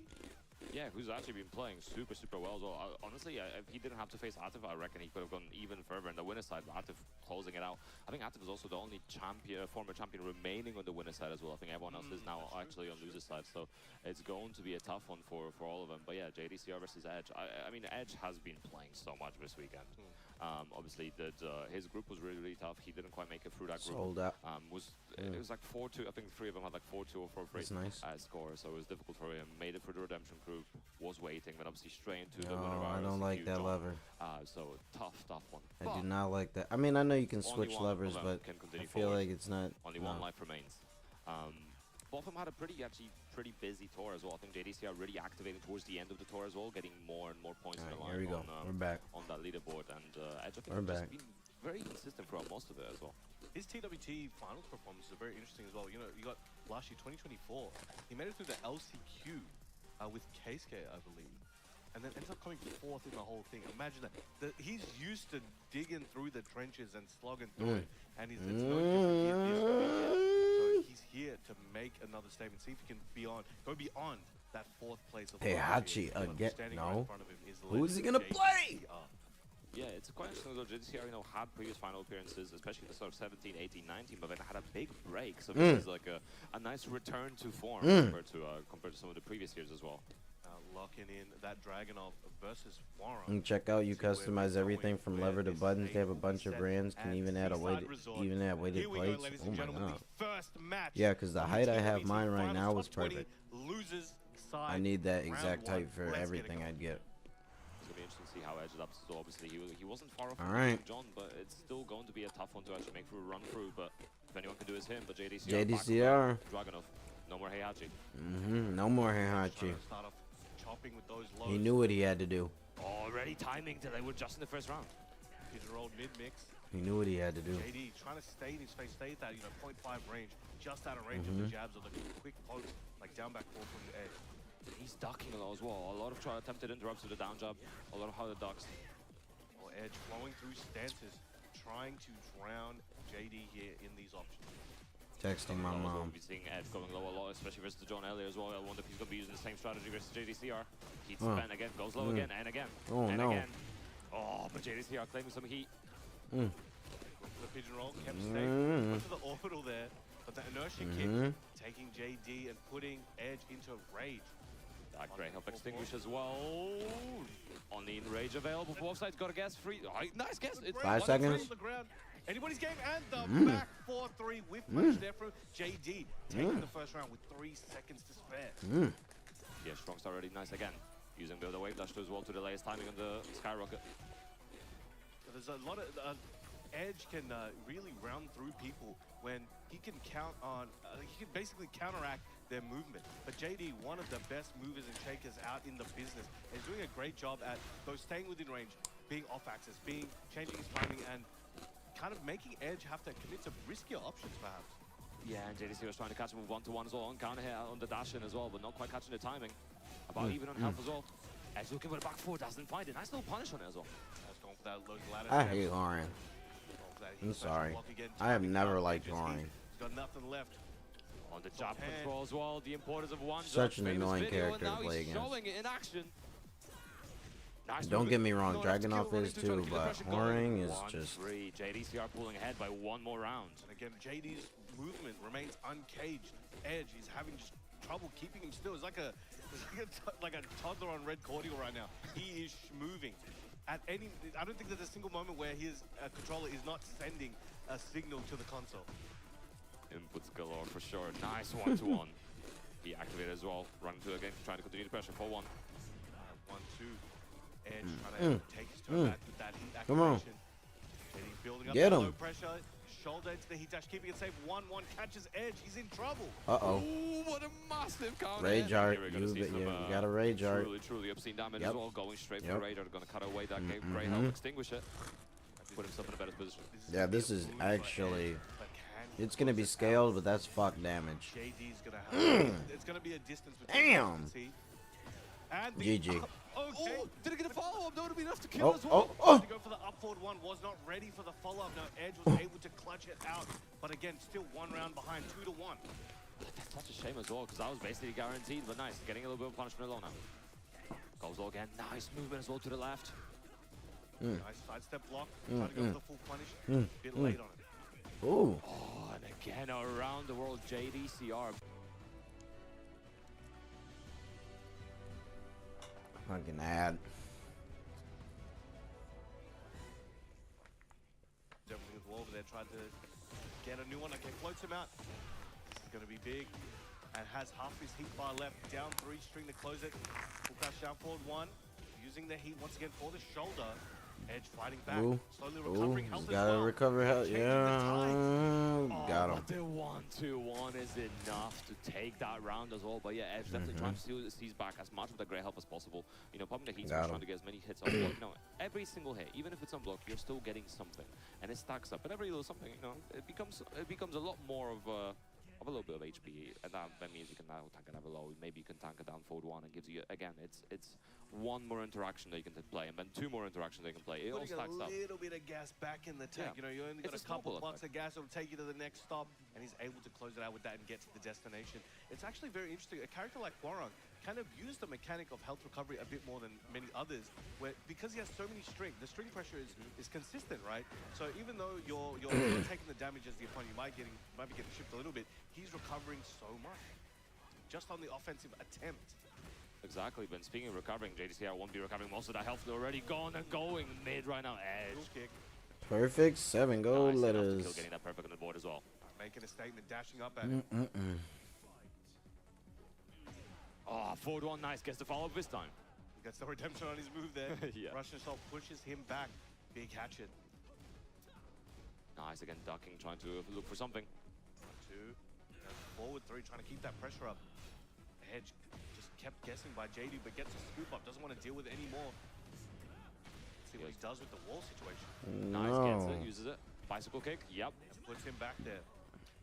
Yeah, who's actually been playing super well as well. Honestly, if he didn't have to face Atif, I reckon he could have gone even further in the winner's side. Atif closing it out. I think Atif is also the only former champion remaining on the winner's side as well. I think everyone else is now actually on loser's side. So it's going to be a tough one for all of them. But yeah, JDCR versus Edge. I mean, Edge has been playing so much this weekend. Obviously, his group was really tough. He didn't quite make it through that group. Sold out. It was like 4-2. I think 3 of them had like 4-2 or 4-3 That's nice. Score. So it was difficult for him. Made it through the redemption group. Was waiting, but obviously straight into the winner. I don't like that lever. So tough one. I do not like that. I mean, I know you can switch levers, but I feel like it's not. Only one life remains. Both of them had a pretty busy tour as well. I think JDCR really activating towards the end of the tour as well, getting more and more points in the line. Here we go. We're back on that leaderboard, and Edge has been very consistent throughout most of it as well. His TWT finals performance is very interesting as well. You know, you got last year 2024. He made it through the LCQ with Keisuke, I believe, and then ends up coming 4th in the whole thing. Imagine that. He's used to digging through the trenches and slogging through it, and it's no different. So here to make another statement. See if he can go beyond that 4th place. Of Hey, Hachi again. No. Who's he gonna play? Yeah, it's quite interesting though. JDCR, had previous final appearances, especially the sort of 17, 18, 19, but then had a big break. So this is like a nice return to form compared to some of the previous years as well. Locking in that Dragunov versus Warren. And check out, you customize everything from lever to buttons. They have a bunch of brands. Can even add weighted plates. Oh my god. Yeah, because the height I have mine right now was perfect. I need that exact height for everything I'd get. It's gonna be interesting to see how Edge adapts. So obviously he wasn't far off from John, but it's still going to be a tough one to actually make through a run through. But if anyone can do is him. But JDCR. Dragunov. No more Heihachi. No more Heihachi. With those lows. He knew what he had to do. Already timing till they were just in the first round. Rolled mid-mix. He knew what he had to do. JD trying to stay in his face, stay at that 0.5 range, just out of range of the jabs or the quick poke, like down back 4 from the edge. He's ducking a lot as well. A lot of attempted interrupts with the down jab, a lot of how the ducks. Edge flowing through stances, trying to drown JD here in these options. Texting my mom. We'll be seeing Edge going low a lot, especially versus John earlier as well. I wonder if he's going to be using the same strategy versus JDCR. Heat spin again, goes low again, and again. Again. Oh, but JDCR claiming some heat. The pigeon roll kept staying. Went to the orbital there, but the inertia kick taking JD and putting Edge into rage. That Grey Help extinguish as well. On the enrage available for offside. Got a guess free. Nice guess. It's 5 seconds. Anybody's game, and the back 4-3 whiff punch there from JD, taking the first round with 3 seconds to spare. Yeah, strong start already. Nice again. Using the wave dash as well to delay his timing on the skyrocket. There's a lot of Edge can really round through people when he can count on. He can basically counteract their movement. But JD, one of the best movers and shakers out in the business, is doing a great job at both staying within range, being off axis, changing his timing, and kind of making Edge have to commit to riskier options, perhaps. Yeah, and JDC was trying to catch him with 1-to-1 as well, on counter here on the dash in as well, but not quite catching the timing. About even on health as well. Edge looking for the back 4, doesn't find it. Nice little punish on it as well. Going for that low ladder. I hate Lauren. I'm sorry. I have never liked Lauren. He's got nothing left. On the jab control as well, the importance of one. Such an annoying character to play against. Showing it in action. Nice Don't get me wrong, Dragunov is too, but Horing is just... JDCR pulling ahead by 1 more round. And again, JD's movement remains uncaged. Edge is having just trouble keeping him still. It's like a toddler on red cordial right now. He is moving. I don't think there's a single moment where his controller is not sending a signal to the console. Inputs galore for sure. Nice 1-to-1. He activated as well. Running to again, trying to continue the pressure. 4-1. 1-2. Edge trying to take his turn back with that heat activation. Come on. And he's building up Get that him. low pressure. Shoulder into the heat dash, keeping it safe. 1-1 catches Edge. He's in trouble. Uh-oh. Ooh, what a massive counter. Rage art. You got a rage art. Truly obscene damage as well. Going straight for the rage art. Going to cut away that Grey Help, extinguish it. Put himself in a better position. Yeah, this is actually... It's going to be scaled, but that's fuck damage. JD's going to have... It's going to be a distance between GG. Okay. Oh, didn't get a follow-up. That would have been enough to kill as well. To go for the up forward 1, was not ready for the follow-up. Now Edge was able to clutch it out, but again, still 1 round behind, 2-1. That's such a shame as well, because that was basically guaranteed, but nice. Getting a little bit of punishment alone now. Goes low again. Nice movement as well to the left. Nice sidestep block. Trying to go for the full punish. Bit late on it. Ooh. Oh, and again around the world, JDCR. Fucking ad. Jumping as well over there, tried to get a new one. Okay, floats him out. This is going to be big. And has half his heat bar left. Down 3, string to close it. Full crash down forward 1. Using the heat once again for the shoulder. Edge fighting back. Slowly recovering health as gotta well. recover health. Yeah. Got him. But the 1-2-1 is enough to take that round as well. But yeah, Edge definitely trying to seize back as much of the Grey Help as possible. You know, popping the heat, trying to get as many hits on block. You know, every single hit, even if it's on block, you're still getting something, and it stacks up. And every little something, you know, it becomes a lot more of a little bit of HP, and that means you can now tank it ever low. Maybe you can tank it down forward 1, and gives you again. It's one more interaction they can play, and then two more interactions they can play. It all Putting stacks a up. little bit of gas back in the tank. You know, you only got It's a couple snowball bucks of gas. It'll take you to the next stop, and he's able to close it out with that and get to the destination. It's actually very interesting. A character like Hwoarang kind of used the mechanic of health recovery a bit more than many others, where because he has so many string, the string pressure is consistent, right? So even though you're taking the damage as the opponent, you might be getting shipped a little bit. He's recovering so much just on the offensive attempt. Exactly, but speaking of recovering, JDCR won't be recovering most of that health. They're already gone and going mid right now. Edge. Kick. Perfect. 7 gold Nice enough to letters. kill, getting that perfect on the board as well. Making a statement, dashing up at him. Oh, forward one, nice. Gets the follow-up this time. He gets the redemption on his move there. Yeah. Russian Assault pushes him back. Big hatchet. Nice, again, ducking, trying to look for something. 1, 2. Forward 3, trying to keep that pressure up. Edge just kept guessing by JD, but gets a scoop up. Doesn't want to deal with it anymore. Let's see what he does with the wall situation. Nice, gets it, uses it. Bicycle kick, yep. Puts him back there.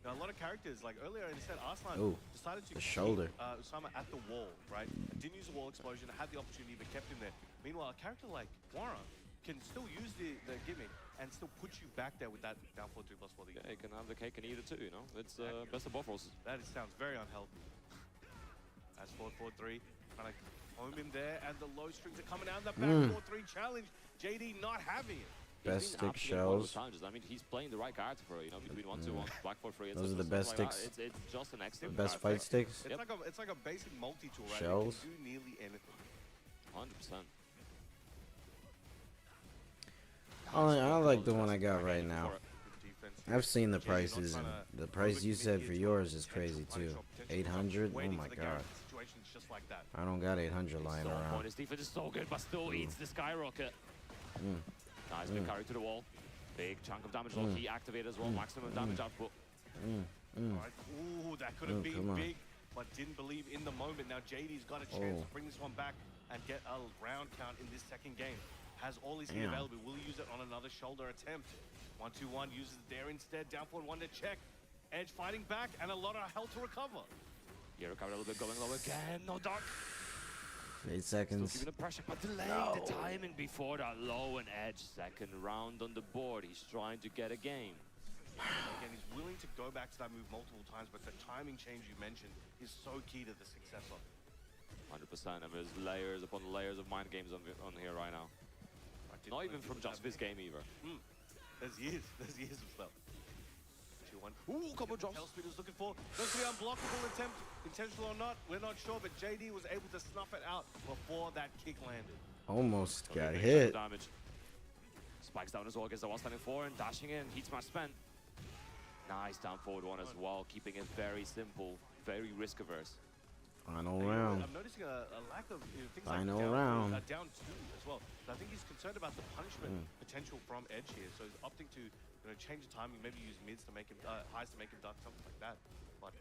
Now, a lot of characters, like earlier I said, Arslan decided to the shoulder. keep Usama at the wall, right? Didn't use the wall explosion, had the opportunity, but kept him there. Meanwhile, a character like Hwoarang can still use the gimmick and still put you back there with that down 4-3 plus 4. Yeah, you can have the cake and eat it too, you know? It's best of both worlds. That sounds very unhealthy. That's 4-4-3, trying to home him there, and the low strings are coming out in the back. 4-3 challenge. JD not having it. Best stick shells. I mean, he's playing the right cards for it, you know, between 1-2-1, back 4-3. Those are the best sticks. It's just an excellent The best fight sticks. It's like a basic multi-tool, right? Shells. You can do nearly anything. 100%. I like the one I got right now. I've seen the prices, and the price you said for yours is crazy too. 800? Oh my god. I don't got 800 lying around. His defense is so good, but still eats the skyrocket. Nice, big carry to the wall. Big chunk of damage. He activated as well. Maximum damage output. Alright. Ooh, that could have been big, but didn't believe in the moment. Now JD's got a chance to bring this one back and get a round count in this second game. Has all his heat available. Will he use it on another shoulder attempt? 1-2-1 uses it there instead. Down for 1 to check. Edge fighting back and a lot of health to recover. Yeah, recovered a little bit, going low again. No duck. 8 seconds. Still keeping the pressure, but delaying the timing before that low and Edge. Second round on the board. He's trying to get a game. Again, he's willing to go back to that move multiple times, but the timing change you mentioned is so key to the success of it. 100%, and there's layers upon layers of mind games on here right now. Not even from just this game either. There's years of stuff. 2-1. Ooh, couple drops. Hellspeed is looking for. Looks to be unblockable attempt. Intentional or not, we're not sure, but JD was able to snuff it out before that kick landed. Almost got hit. Damage. Spikes down as well, gets the wall standing 4 and dashing in. Heat smash spent. Nice down forward one as well, keeping it very simple, very risk averse. Final round. I'm noticing a lack of things Final like round. Down 2 as well. So I think he's concerned about the punishment potential from Edge here. So he's opting to change the timing, maybe use mids to make him highs to make him duck, something like that. But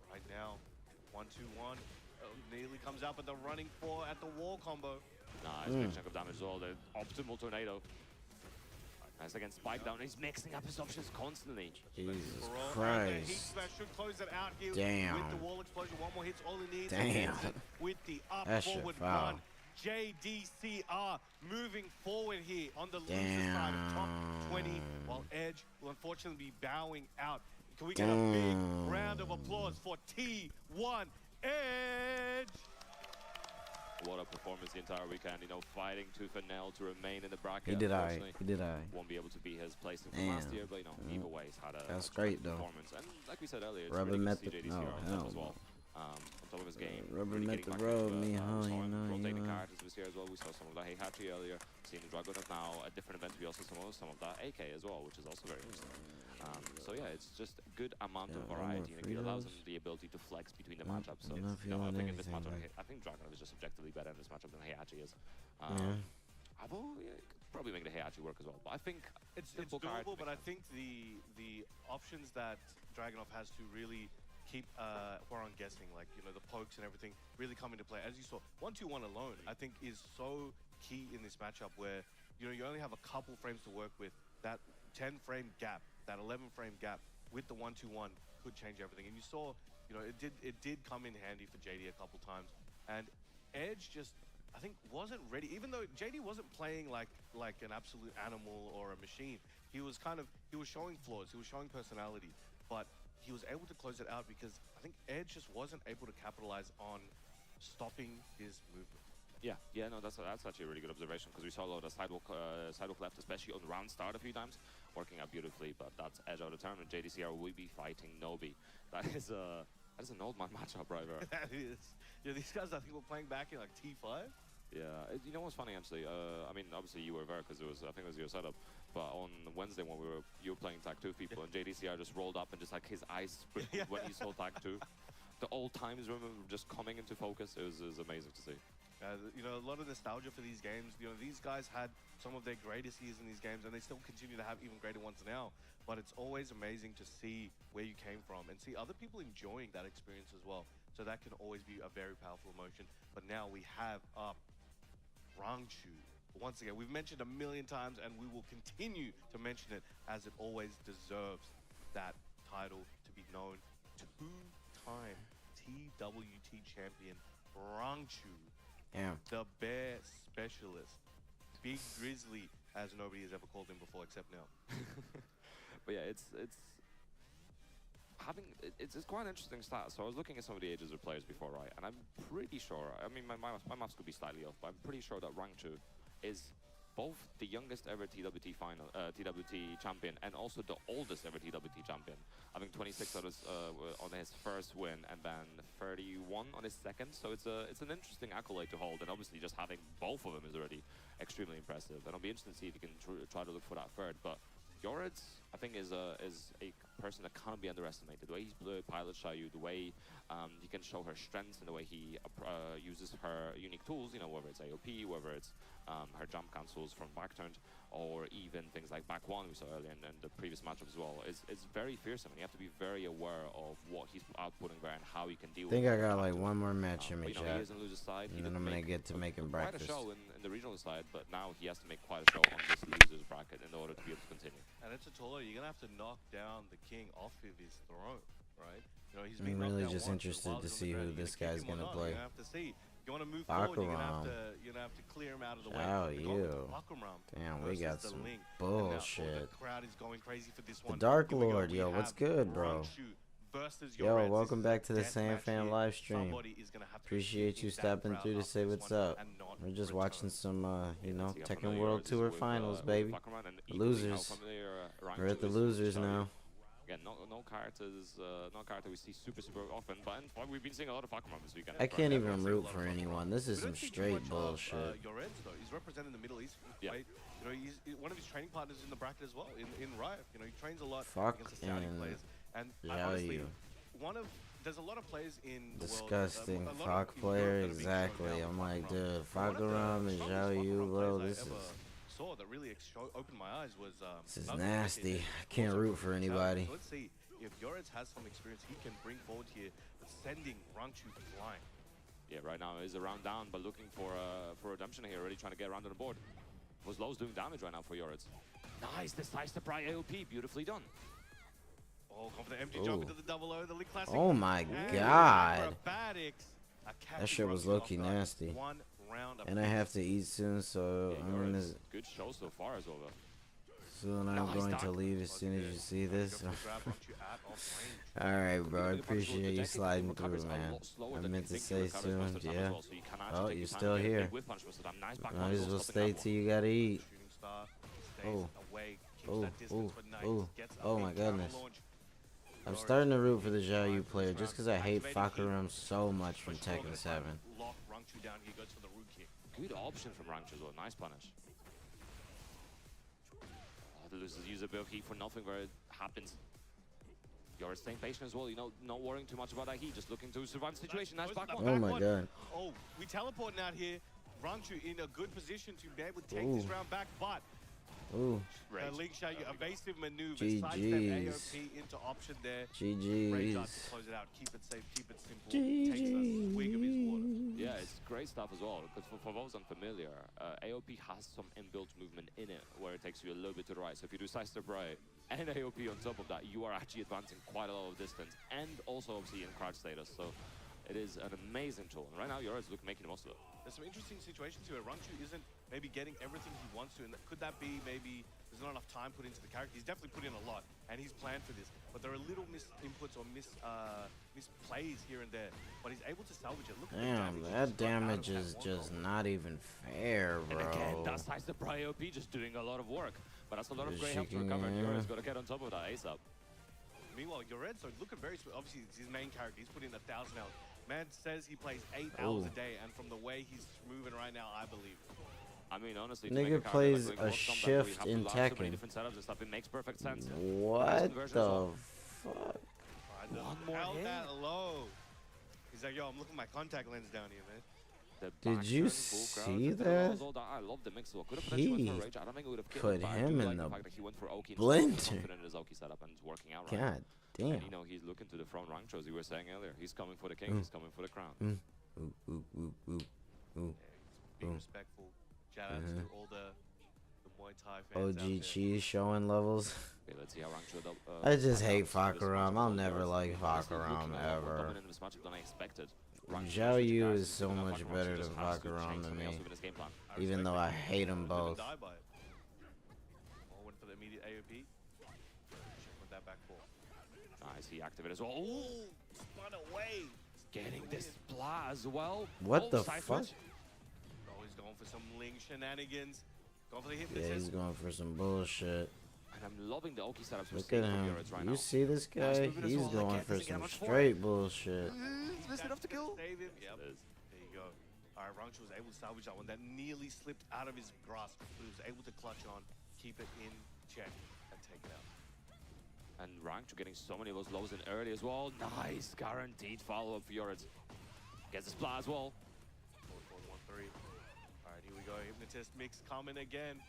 right now, 1-2-1 nearly comes out, but the running 4 at the wall combo. Nice, big chunk of damage as well. The optimal tornado. Nice again, spike down. He's mixing up his options constantly. Jesus And the heat Christ. smash should close it out here. Damn. With the wall explosion, one more hit's all he needs. Damn. With the up That shit forward foul. run. JDCR moving forward here on the loser side of top 20, while Edge will unfortunately be bowing out. Can we get a big round of applause for T1 Edge? What a performance the entire weekend, you know, fighting tooth and nail to remain in the bracket. He did Unfortunately, He did won't be able to be his place from last year, but you know, either way, he's had a That's great great though. performance. And like we said earlier, it's Rubber really met good to the see JDCR on top hell as no. well. On top of his game. Rubber really met getting the back road, into it. me, huh? Saw him rotating You know. characters this year as well. We saw some of that Heihachi earlier, seeing the Dragonov now at different events. We also saw some of that AK as well, which is also very interesting. So yeah, it's just a good amount of variety, and it allows him the ability to flex between the matchups. So I'm not you know, I feeling think in this anything, matchup, I think Dragonov is just objectively better in this matchup than Heihachi is. Although, yeah, could probably make the Heihachi work as well. But I think it's doable, but I think the options that Dragonov has to really keep Hwoarang guessing, like, you know, the pokes and everything, really come into play. As you saw, 1-2-1 alone, I think, is so key in this matchup where, you know, you only have a couple frames to work with. That 10-frame gap, that 11-frame gap with the 1-2-1 could change everything. And you saw, you know, it did come in handy for JD a couple times. And Edge just, I think wasn't ready. Even though JD wasn't playing like an absolute animal or a machine, he was showing flaws. He was showing personality, but he was able to close it out because I think Edge just wasn't able to capitalize on stopping his movement. Yeah, no, that's actually a really good observation because we saw a lot of sidewalk left, especially on round start a few times, working out beautifully. But that's Edge out of turn, and JDCR will be fighting Nobi. That is an old man matchup right there. That is. Yeah, these guys I think were playing back in like T5. Yeah, you know what's funny actually? I mean, obviously you were there because I think it was your setup. But on Wednesday when you were playing Tag 2 people and JDCR just rolled up and just like his eyes sprinkled when he saw Tag 2. The old times remember just coming into focus. It was amazing to see. You know, a lot of nostalgia for these games. You know, these guys had some of their greatest years in these games, and they still continue to have even greater ones now. But it's always amazing to see where you came from and see other people enjoying that experience as well. So that can always be a very powerful emotion. But now we have up Rangchu. Once again, we've mentioned a million times, and we will continue to mention it as it always deserves that title to be known. Two-time TWT champion Rangchu. Yeah. The bear specialist. Big Grizzly, as nobody has ever called him before except now. But yeah, it's quite an interesting stat. So I was looking at some of the ages of players before, right? And I'm pretty sure, I mean, my maths could be slightly off, but I'm pretty sure that Rangchu is both the youngest ever TWT champion and also the oldest ever TWT champion. I think 26 on his first win and then 31 on his second. So it's an interesting accolade to hold, and obviously just having both of them is already extremely impressive. And I'll be interested to see if he can try to look for that third. But Yoritz, I think, is a person that can't be underestimated. The way he pilots Xiaoyu, the way he can show her strengths, and the way he uses her unique tools, you know, whether it's AOP, whether it's her jump cancels from back turned, or even things like back one we saw earlier and the previous matchup as well. It's very fearsome, and you have to be very aware of what he's outputting there and how he can deal with it. I think I got like one more match in me, you know, he is on loser's side. And then I'm going to get to making breakfast. Quite a show in the regional side, but now he has to make quite a show on this loser's bracket in order to be able to continue. And it's a taller, you're going to have to knock down the king off of his throne, right? You know, he's I'm really just interested to see who this guy's going to play. You have to see. You want to move forward, you're gonna have to clear him out of the way. Oh, you. Damn, we got some bullshit. The crowd is going crazy for this one. The Dark Lord, yo, what's good, bro? Yo, welcome back to the Saiyan Fan live stream. Appreciate you stopping through to say what's up. We're just watching some, you know, Tekken World Tour Finals, baby. The losers. We're at the losers now. Again, no character we see super often, but we've been seeing a lot of Pokemon this weekend. I can't even root for anyone. This is some straight bullshit. Yoritz, though, he's representing the Middle East. Yeah. Right? You know, he's one of his training partners in the bracket as well, in Riot. You know, he trains a lot against the Saudi players. And honestly, there's a lot of players in the disgusting world. Fuck player, exactly. I'm like, dude, Fakaram and Zhao Yu, bro, this is... that really opened my eyes was this is nasty. I can't root for anybody. So let's see if Yoritz has some experience he can bring forward here, sending Rangchu flying. Yeah, right now is a round down, but looking for redemption here, already trying to get around on the board. Was Lowe's doing damage right now for Yoritz. Nice, this nice surprise AOP, beautifully done. Oh, going for the empty jump into the double O, the League Classic. Oh my god. That shit was low-key nasty. And I have to eat soon, so I'm gonna... Good show so far as well, though. Soon I'm going to leave as soon as you see this. Alright, bro, I appreciate you sliding through, man. I meant to say soon, yeah. Oh, you're still here. Might as well stay till you gotta eat. Oh. Oh, oh, oh. Oh my goodness. I'm starting to root for the Zhao Yu player just because I hate Fakaram so much from Tekken 7. Good option from Rangchu as well. Nice punish. Oh, the losers use a bit of heat for nothing where it happens. You're staying patient as well, you know, not worrying too much about that heat, just looking to survive the situation. Nice back one. Oh my god. Oh, we teleporting out here. Rangchu in a good position to be able to take this round back, but ooh. Link Xiaoyu, evasive maneuver, sidestep AOP into option there. GG's. Close it out, keep it safe, keep it simple. Takes a swig of his water. Yeah, it's great stuff as well, because for those unfamiliar, AOP has some inbuilt movement in it, where it takes you a little bit to the right. So if you do sidestep right and AOP on top of that, you are actually advancing quite a lot of distance, and also obviously in crouch status. So It is an amazing tool. And right now, Yora's making the most of it. There's some interesting situations here. Rangchu isn't maybe getting everything he wants to, and could that be maybe there's not enough time put into the character? He's definitely put in a lot, and he's planned for this. But there are little misinputs or misplays here and there. But he's able to salvage it. Look at Damn, that damage is just not even fair, bro. And again, that's nice. The AOP just doing a lot of work. But that's a lot of great help to recover. Yora's got to get on top of that ASAP. Meanwhile, Yored's looking very sweet. Obviously, it's his main character. He's put in 1,000 hours. Man says he plays 8 hours a day, and from the way he's moving right now, I believe. I mean, honestly, nigga plays a shift in Tekken. It makes perfect sense. What the fuck? One more hit. That low. He's like, yo, I'm looking at my contact lens down here, man. Did you see that? I love the mix. He put him in the blender. God damn. And, you know, he's looking to the front rank, as you were saying earlier. He's coming for the king. He's coming for the crown. Being respectful. Shout out to all the Muay Thai fans. OG Cheese showing levels. Okay, let's see how Rangchu, I just hate Fakaram. I'll never like Fakaram ever. Zhao Yu is so much better than Fakaram to me, even though I hate them both. Went for the immediate AOP. Put that back four. Nice, he activated as well. Ooh, spun away. Getting this splat as well. What the fuck? Oh, he's going for some Ling shenanigans. Going for the hit. Yeah, he's going for some bullshit. And I'm loving the Oki setups. Look at him. You see this guy? He's going for some straight bullshit. He's missed enough to kill. Save him. Yep. There you go. All right, Rangchu was able to salvage that one. That nearly slipped out of his grasp. But he was able to clutch on, keep it in check, and take it out. And Rangchu getting so many of those lows in early as well. Nice, guaranteed follow-up for Yoritz. Gets the splat as well. 4-4-1-3. All right, here we go. Hypnotist mix coming again.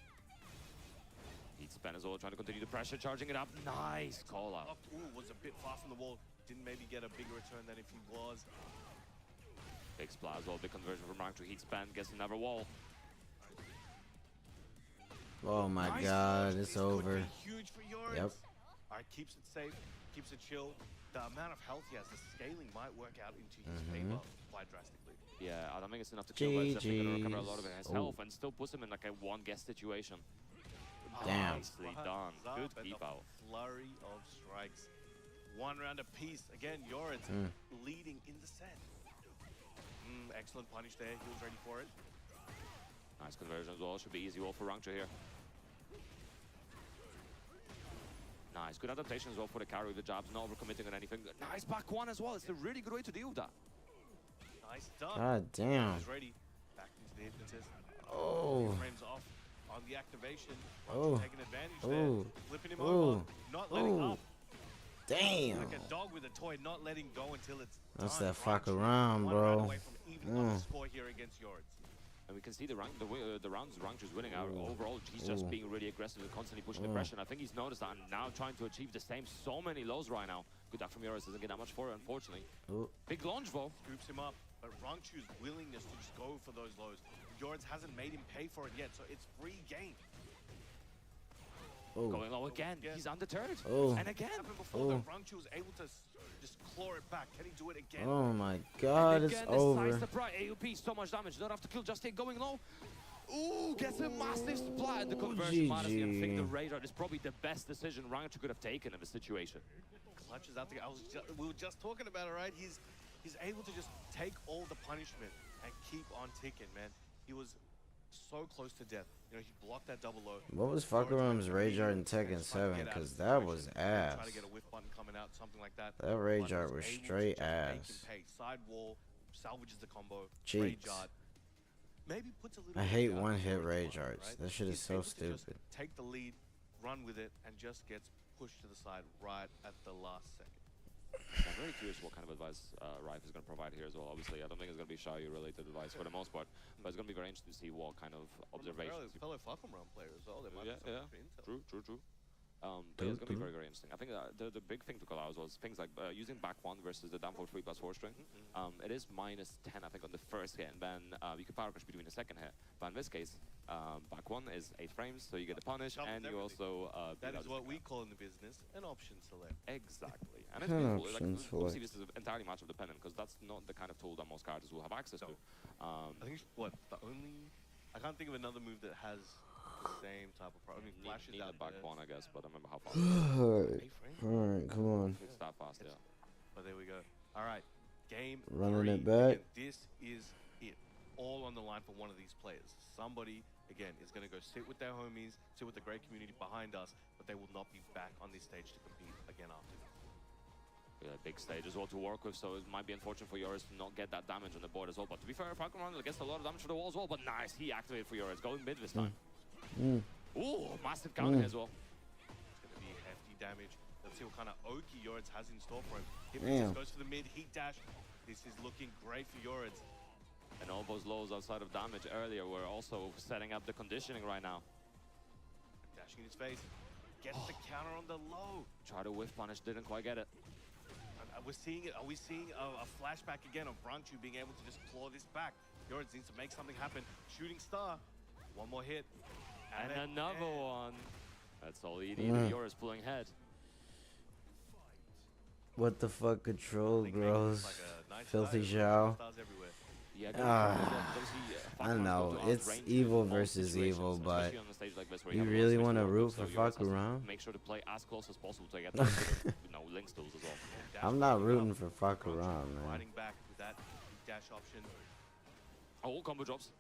Heat spin as well, trying to continue the pressure, charging it up. Nice call out. Ooh, was a bit far from the wall. Didn't maybe get a bigger return than if he was. Big splat as well, big conversion from Rangchu. Heat span, gets another wall. Oh my god, it's over. Huge for Yoritz. Yep. All right, keeps it safe, keeps it chill. The amount of health he has, the scaling might work out into his favor quite drastically. Yeah, I don't think it's enough to kill, but it's definitely going to recover a lot of his health and still puts him in like a one-guess situation. Damn. Nicely done. Good keep out. Flurry of strikes. One round apiece. Again, Yoritz leading in the set. Excellent punish there. He was ready for it. Nice conversion as well. Should be easy wall for Rangchu here. Nice. Good adaptation as well for the carry with the jabs. Not overcommitting on anything. Nice back one as well. It's a really good way to deal with that. Nice stuff. God damn. He's ready. Back into the hypnotist. Oh. Frames off on the activation. Oh. Taking advantage there. Flipping him over. Not letting up. Damn. Like a dog with a toy, not letting go until it's That's done. that fuck around, bro. Away from even the score here against Yoritz. And we can see the rounds Rangchu's winning out. Overall, he's just being really aggressive and constantly pushing the pressure. And I think he's noticed that and now trying to achieve the same. So many lows right now. Good luck from Yoritz. Doesn't get that much for it, unfortunately. Big launch, though. Scoops him up. But Rangchu's willingness to just go for those lows. Yoritz hasn't made him pay for it yet, so it's free game. Going low again. He's undeterred. And again. Before the Rangchu was able to just claw it back. Can he do it again? Oh my god, it's over. AOP, so much damage. Not have to kill, just take going low. Ooh, gets a massive splat in the conversion. Honestly, I think the radar is probably the best decision Rangchu could have taken in this situation. Clutches out the we were just talking about it, right? He's able to just take all the punishment and keep on ticking, man. He was so close to death. You know, he blocked that double low. What was Fakaram's rage art in Tekken 7? Because that was ass. Try to get a whiff button coming out, something like that. That rage art was straight ass. Side wall, salvages the combo. Cheeks. Maybe puts a little I hate one-hit rage arts. That shit is so stupid. Take the lead, run with it, and just gets pushed to the side right at the last second. I'm very curious what kind of advice Rife is going to provide here as well. Obviously, I don't think it's going to be Xiaoyu-related advice for the most part, but it's going to be very interesting to see what kind of observations. Fellow Falcon player as well. There might be some intel. True. But it's going to be very, very interesting. I think the big thing to call out was things like using back one versus the down 3+4 string. It is -10, I think, on the first hit, and then you can power crush between the second hit. But in this case, back one is 8 frames, so you get a punish, and you also that is what we call in the business an option select. Exactly, and it's An beautiful. Like, option obviously, select. this is entirely matchup dependent because that's not the kind of tool that most characters will have access to. I think the only I can't think of another move that has the same type of problem. I mean, flashes Need out the back there. one, I guess, but I remember how fast. Alright, come on. It's that fast, yeah. But there we go. All right, game Running 3. it back. Again, this is it. All on the line for one of these players. Somebody, again, is going to go sit with their homies, sit with the great community behind us, but they will not be back on this stage to compete again after this. Yeah, big stage as well to work with, so it might be unfortunate for Yoris to not get that damage on the board as well. But to be fair, Falcon Randall gets a lot of damage to the wall as well, but nice, he activated for Yoris, going mid this time. Ooh, massive counter as well. It's going to be hefty damage. Let's see what kind of Oki Yoritz has in store for him. Damn. Goes for the mid, heat dash. This is looking great for Yoritz. And all those lows outside of damage earlier were also setting up the conditioning right now. Dashing in his face. Gets the counter on the low. Try to whiff punish, didn't quite get it. We're seeing it. Are we seeing a flashback again of Brangchu being able to just claw this back? Yoritz needs to make something happen. Shooting star. One more hit. And another one. That's all you need. Yoris pulling head. What the fuck, control grows. Filthy Zhao. I don't know. It's evil versus evil, but you really want to root for Fakuram? Make sure to play as close as possible to get those, link stools as well. I'm not rooting for Fakuram, man. Riding back with that dash option. Oh, combo drops.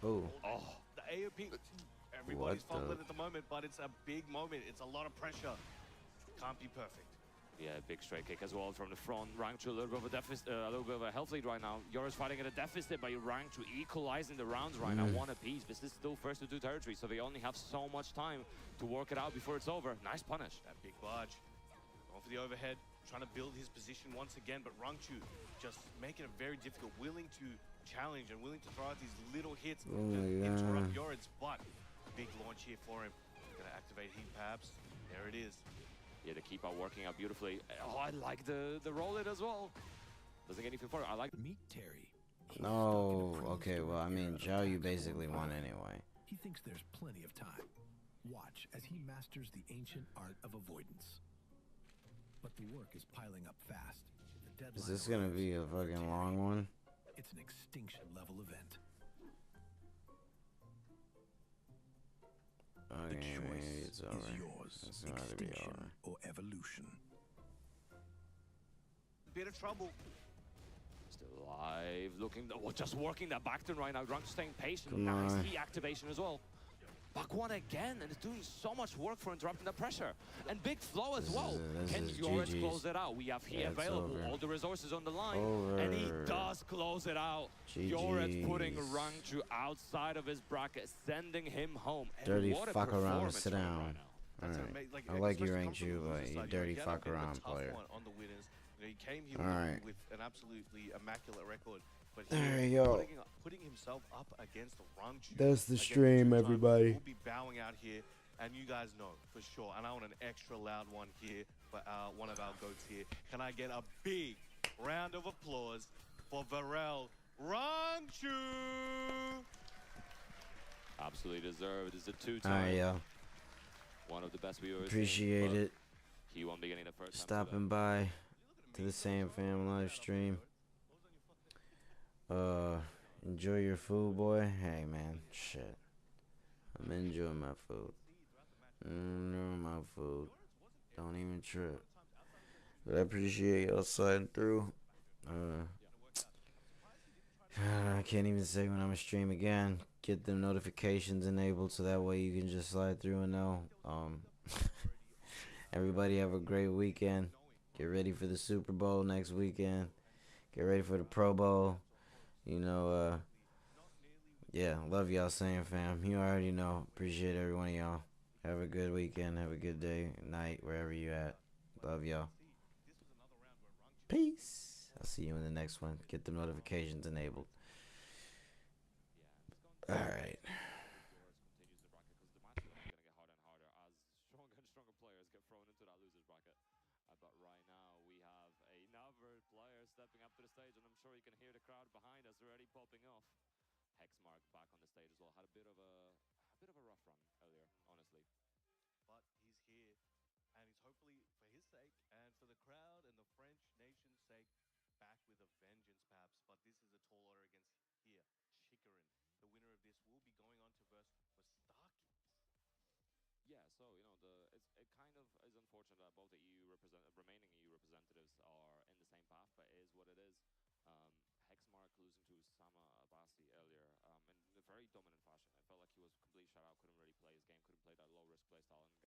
Oh. The AOP. Everybody's fumbling at the moment, but it's a big moment. It's a lot of pressure. Can't be perfect. Yeah, big straight kick as well from the front. Rangchu a little bit of a deficit, a little bit of a health lead right now. Yoris fighting at a deficit, but Rangchu equalizing the rounds right now, one apiece. This is still first to 2 territory, so they only have so much time to work it out before it's over. Nice punish. That big barge. Going for the overhead, trying to build his position once again, but Rangchu just making it very difficult, willing to challenge and willing to throw out these little hits to interrupt Yoritz, but big launch here for him. Gonna activate heat perhaps. There it is. Yeah, the keep out working out beautifully. Oh, I like the roll it as well. Doesn't get anything for it. I like Meet Terry. No, okay, well, I mean, Zhao, you basically won anyway. He thinks there's plenty of time. Watch as he masters the ancient art of avoidance. But the work is piling up fast. The Is this gonna be a fucking long one? It's an extinction level event. Okay, maybe it's over. It's not to be over. Or evolution. Bit of trouble. Still alive, looking, just working that back turn right now. Drunk staying patient. Come nice on. key activation as well. Back one again, and it's doing so much work for interrupting the pressure. And big flow as well. Can Yoritz close it out? We have here available all the resources on the line, and he does close it out. Yoritz putting Rangchu outside of his bracket, sending him home. And Dirty what a fuck around, performance sit right down. now. Alright, I like you, Rangchu, but you dirty fuck around player. On the winners. You know, he came here Alright. with an absolutely immaculate record. But There he you go. putting himself up against Rangchu. That's the against stream, two-time, everybody. We'll be bowing out here, and you guys know for sure. And I want an extra loud one here for one of our goats here. Can I get a big round of applause for Varel Rangchu? Absolutely deserved. It's a 2-time. Alright, yo. One of the best viewers. Appreciate it. He won't be getting the first time. Stopping by to the Sam Fam live stream. Enjoy your food, boy. Hey, man, shit. I'm enjoying my food. Enjoying my food. Don't even trip. But I appreciate y'all sliding through. I can't even say when I'm gonna stream again. Get them notifications enabled so that way you can just slide through and know. Everybody have a great weekend. Get ready for the Super Bowl next weekend. Get ready for the Pro Bowl. You know, yeah, love y'all, Sam Fam. You already know. Appreciate every one of y'all. Have a good weekend. Have a good day, night, wherever you at. Love y'all. Peace. I'll see you in the next one. Get the notifications enabled. All right. Stronger players get thrown into that losers bracket. But right now we have another player stepping up to the stage, and I'm sure you can hear the crowd behind us already popping off. Hexmark back on the stage as well. Had a bit of a bit of a rough run earlier, honestly. But he's here, and he's hopefully, for his sake, and for the crowd and the French nation's sake, back with a vengeance, perhaps. But this is a tall order against here, Shikarin. The winner of this will be going on to verse Mustaki. Yeah, so you know, it kind of is unfortunate that both the remaining EU representatives are in the same path, but it is what it is. Hexmark losing to Sama Abasi earlier in a very dominant fashion. I felt like he was completely shut out, couldn't really play his game, couldn't play that low risk playstyle, and